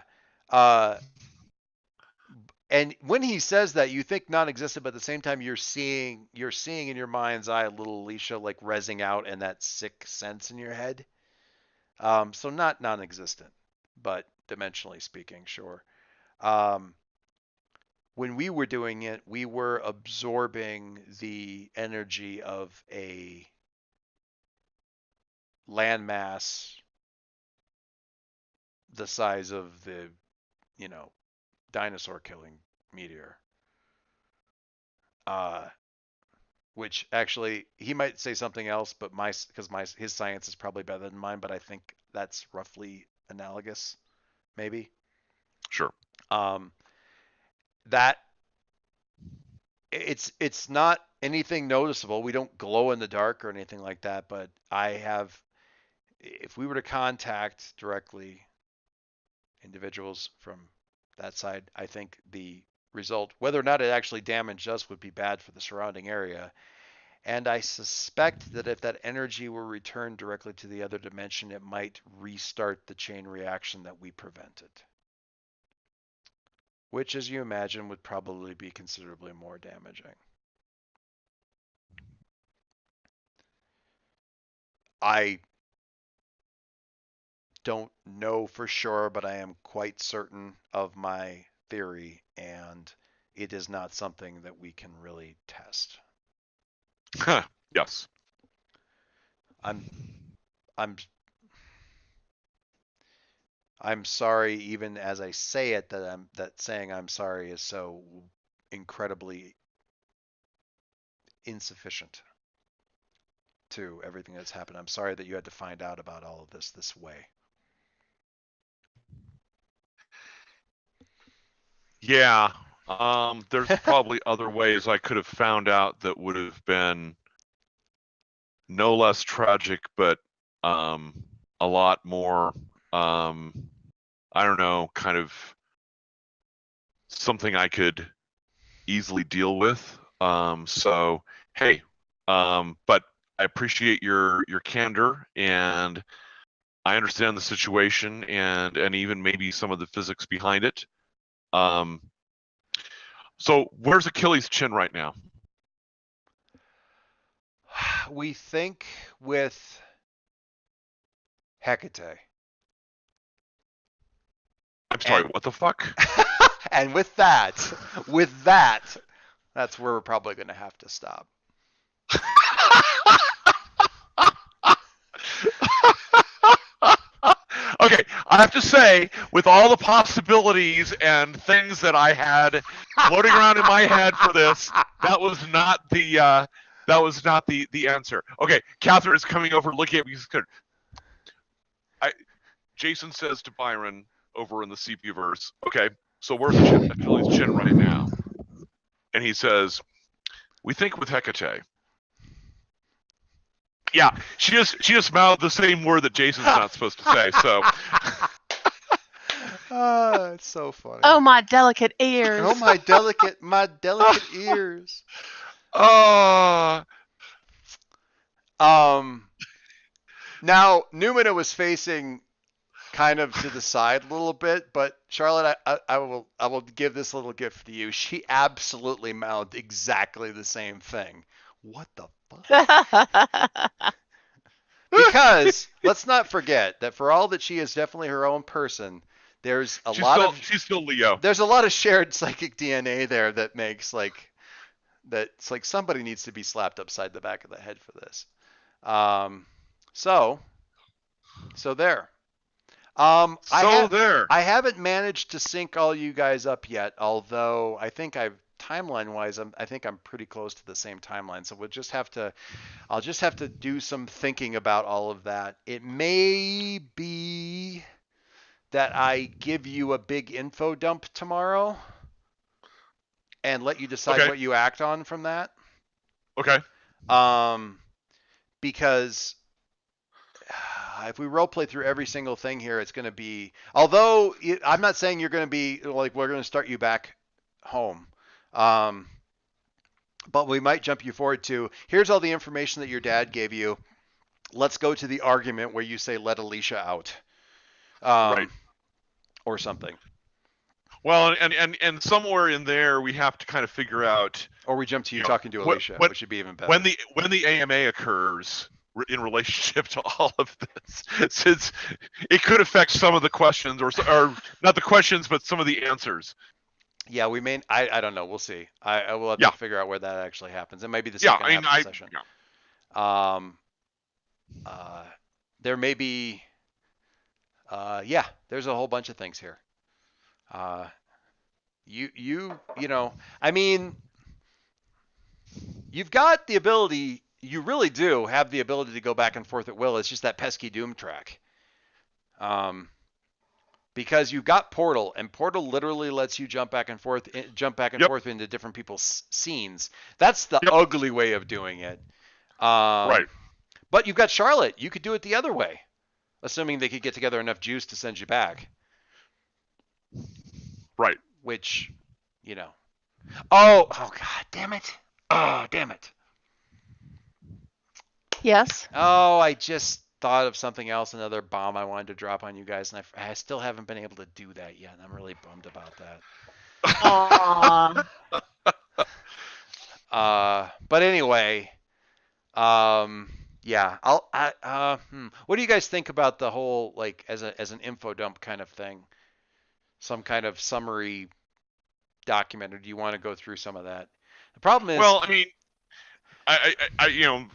And when he says that, you think non-existent, but at the same time you're seeing in your mind's eye little Alicia like rezzing out in that sixth sense in your head. So not non-existent, but dimensionally speaking, sure. Um, when we were doing it, we were absorbing the energy of a landmass the size of the, dinosaur killing meteor. Which actually he might say something else, but his science is probably better than mine, but I think that's roughly analogous, maybe. Sure. That it's not anything noticeable. We don't glow in the dark or anything like that, but if we were to contact directly individuals from that side, I think the result, whether or not it actually damaged us, would be bad for the surrounding area. And I suspect that if that energy were returned directly to the other dimension, it might restart the chain reaction that we prevented. Which, as you imagine, would probably be considerably more damaging. I don't know for sure, but I am quite certain of my theory, and it is not something that we can really test. Yes. I'm sorry, even as I say it, that saying I'm sorry is so incredibly insufficient to everything that's happened. I'm sorry that you had to find out about all of this way. Yeah. There's probably other ways I could have found out that would have been no less tragic, but a lot more, I don't know, kind of something I could easily deal with. So, hey, but I appreciate your candor, and I understand the situation and even maybe some of the physics behind it. So where's Achilles' chin right now? We think with Hecate. I'm sorry, what the fuck? And with that, that's where we're probably going to have to stop. Okay, I have to say, with all the possibilities and things that I had floating around in my head for this, that was not the answer. Okay, Catherine is coming over, looking at me. Jason says to Byron over in the Sepiaverse, okay, so where's Achilles' chin right now? And he says, we think with Hecate. Yeah, she just mouthed the same word that Jason's not supposed to say. So, it's so funny. Oh, my delicate ears. Oh, my delicate ears. Now Numina was facing kind of to the side a little bit, but Charlotte, I will give this little gift to you. She absolutely mouthed exactly the same thing. What the fuck? Because let's not forget that for all that she is definitely her own person, there's she's still Leo. There's a lot of shared psychic DNA there that makes it's like somebody needs to be slapped upside the back of the head for this. So there. I haven't managed to sync all you guys up yet, although I think timeline-wise, I think I'm pretty close to the same timeline. So I'll just have to do some thinking about all of that. It may be that I give you a big info dump tomorrow and let you decide what you act on from that. Okay. Because if we role play through every single thing here, it's going to be, although I'm not saying you're going to be like, we're going to start you back home. But we might jump you forward to, here's all the information that your dad gave you. Let's go to the argument where you say, let Alicia out. Right. Or something. Well, and somewhere in there we have to kind of figure out. Or we jump to you talking to Alicia, which should be even better. When the AMA occurs in relationship to all of this, since it could affect some of the questions, or not the questions, but some of the answers. Yeah, we may. I don't know. We'll see. I will have to figure out where that actually happens. It might be the second half of the session. There may be. There's a whole bunch of things here. You know, I mean, you've got the ability. You really do have the ability to go back and forth at will. It's just that pesky Doom track. Because you've got Portal, and Portal literally lets you jump back and forth into different people's scenes. That's the ugly way of doing it. Right. But you've got Charlotte. You could do it the other way, assuming they could get together enough juice to send you back. Right. Which, you know. Oh God, damn it. Oh, damn it. Yes. Oh, I just thought of something else, another bomb I wanted to drop on you guys, and I still haven't been able to do that yet, and I'm really bummed about that. But anyway, yeah, what do you guys think about the whole, like, as an info dump kind of thing? Some kind of summary document, or do you want to go through some of that? The problem is, well, I mean, I you know,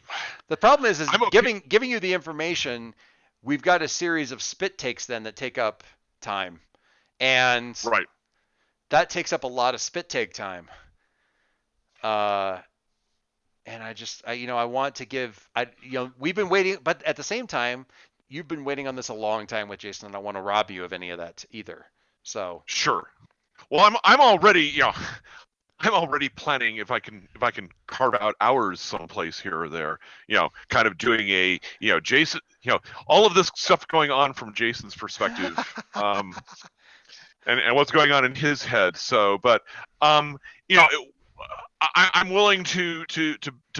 the problem is giving you the information. We've got a series of spit takes then that take up time, and that takes up a lot of spit take time. And I want to give, we've been waiting, but at the same time, you've been waiting on this a long time with Jason, and I don't want to rob you of any of that either. So sure. Well, I'm already, I'm already planning if I can carve out hours someplace here or there, kind of doing a, Jason, all of this stuff going on from Jason's perspective, and what's going on in his head. So, but, I'm willing to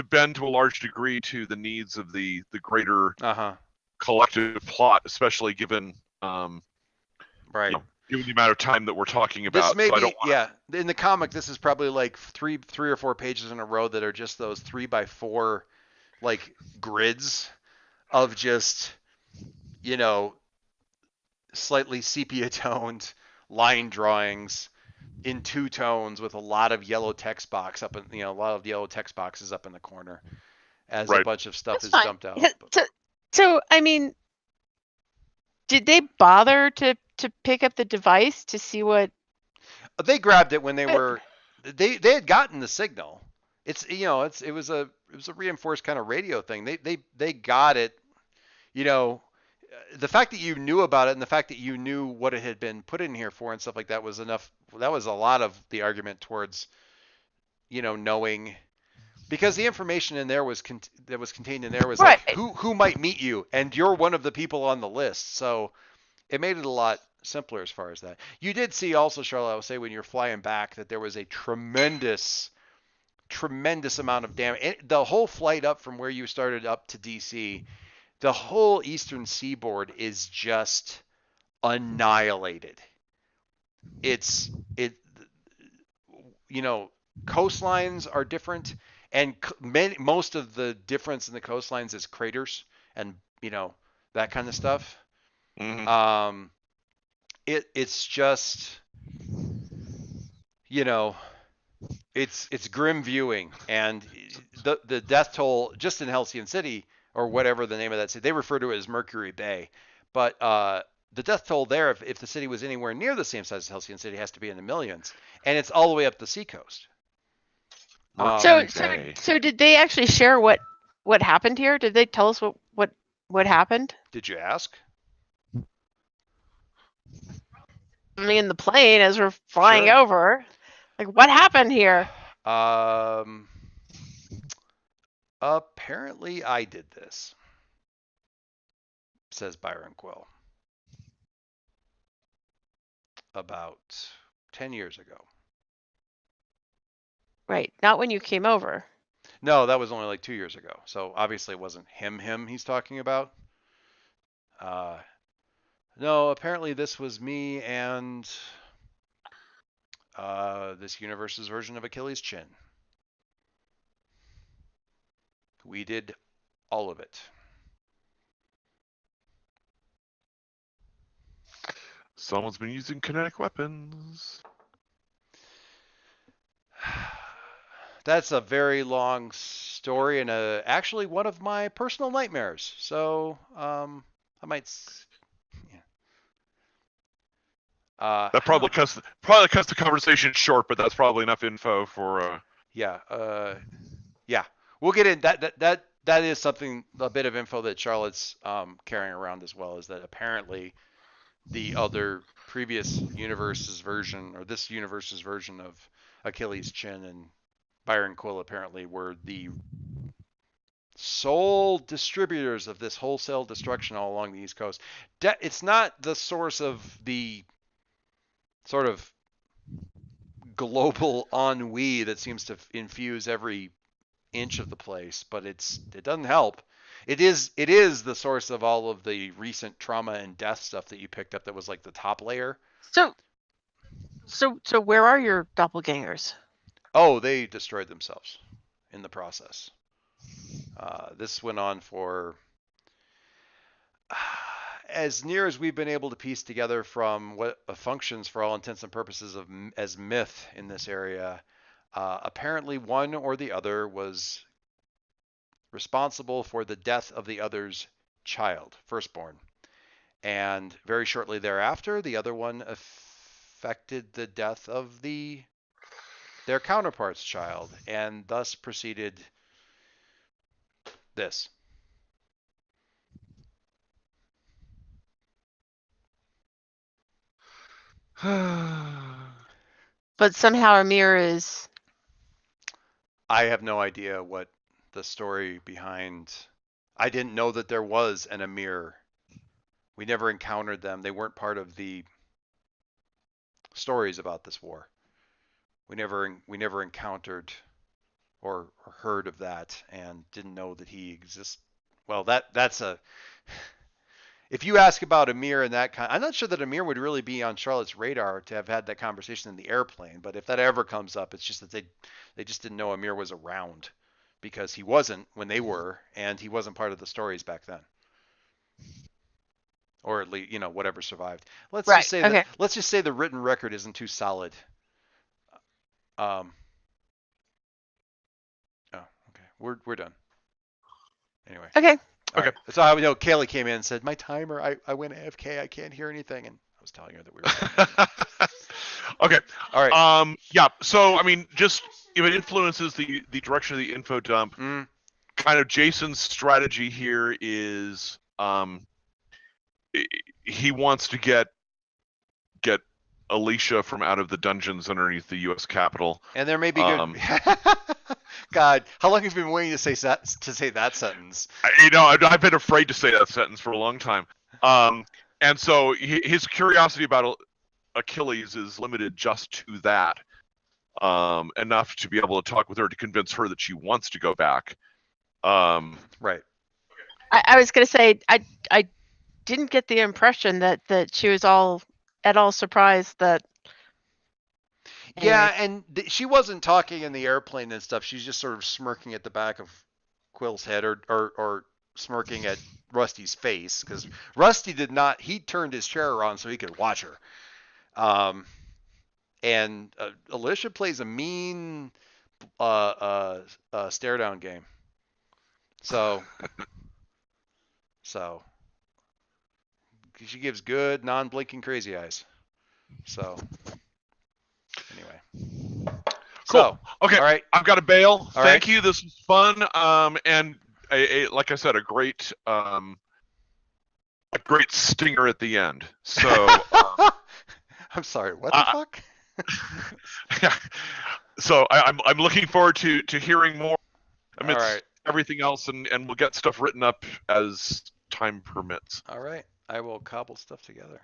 bend to a large degree to the needs of the greater collective plot, especially given, given the amount of time that we're talking about. This may be, in the comic, this is probably like three or four pages in a row that are just those 3x4 like grids of just, slightly sepia toned line drawings in two tones with a lot of yellow text box up in, a lot of yellow text boxes up in the corner as a bunch of stuff is dumped out. So, I mean, did they bother to pick up the device to see what? They grabbed it when they had gotten the signal. It was a reinforced kind of radio thing. They got it. The fact that you knew about it and the fact that you knew what it had been put in here for and stuff like that was enough. That was a lot of the argument towards, knowing, because the information in there that was contained in there was like who might meet you, and you're one of the people on the list. So it made it a lot simpler as far as that. You did see also, Charlotte, I will say, when you're flying back, that there was a tremendous amount of damage. The whole flight up from where you started up to DC, the whole eastern seaboard is just annihilated. Coastlines are different, and most of the difference in the coastlines is craters and that kind of stuff. Mm-hmm. It's just, it's grim viewing, and the death toll just in Halcyon City, or whatever the name of that city, they refer to it as Mercury Bay, but the death toll there, if the city was anywhere near the same size as Halcyon City, has to be in the millions, and it's all the way up the seacoast. So did they actually share what happened here? Did they tell us what happened? Did you ask? Me in the plane as we're flying over, like, what happened here? Apparently I did this, says Byron Quill, about 10 years ago. Right, not when you came over. No, that was only like 2 years ago. So obviously it wasn't him he's talking about. No, apparently this was me and this universe's version of Achilles' chin. We did all of it. Someone's been using kinetic weapons. That's a very long story and actually one of my personal nightmares. So I might. That probably cuts the conversation short, but that's probably enough info for. Yeah. We'll get in that is something, a bit of info that Charlotte's carrying around as well, is that apparently the other previous universe's version, or this universe's version of Achilles' chin and Byron Quill apparently were the sole distributors of this wholesale destruction all along the East Coast. It's not the source of the sort of global ennui that seems to infuse every inch of the place, but it doesn't help. It is the source of all of the recent trauma and death stuff that you picked up that was like the top layer. So where are your doppelgangers? Oh, they destroyed themselves in the process. This went on for as near as we've been able to piece together from what functions for all intents and purposes as myth in this area. Apparently one or the other was responsible for the death of the other's child, firstborn. And very shortly thereafter, the other one affected the death of their counterpart's child, and thus proceeded this. But somehow Amir is... I have no idea what the story behind... I didn't know that there was an Amir. We never encountered them. They weren't part of the stories about this war. We never encountered or heard of that, and didn't know that he exists. Well, that's a... If you ask about Amir and that kind, I'm not sure that Amir would really be on Charlotte's radar to have had that conversation in the airplane. But if that ever comes up, it's just that they just didn't know Amir was around, because he wasn't when they were, and he wasn't part of the stories back then, or at least whatever survived. Let's just say the written record isn't too solid. Oh, okay, we're done. Anyway. Okay. Okay. Right. So Kaylee came in and said, "My timer, I went AFK, I can't hear anything," and I was telling her that we were. Okay. All right. Yeah. So I mean, just if it influences the direction of the info dump, kind of Jason's strategy here is he wants to get Alicia from out of the dungeons underneath the U.S. Capitol. And there may be good. God, how long have you been waiting to say that sentence? I've been afraid to say that sentence for a long time. And so his curiosity about Achilles is limited just to that, enough to be able to talk with her to convince her that she wants to go back. Right. I was going to say I didn't get the impression that she was at all surprised that. Yeah, and she wasn't talking in the airplane and stuff. She's just sort of smirking at the back of Quill's head, or smirking at Rusty's face, because Rusty did not. He turned his chair around so he could watch her. And Alicia plays a mean stare down game. So she gives good non-blinking crazy eyes. So. Anyway. Cool. So, okay. All right. I've got to bail. All Thank right. you. This was fun. And like I said, a great stinger at the end. So. I'm sorry. What the fuck? Yeah. So I'm looking forward to hearing more amidst everything else, and we'll get stuff written up as time permits. All right. I will cobble stuff together.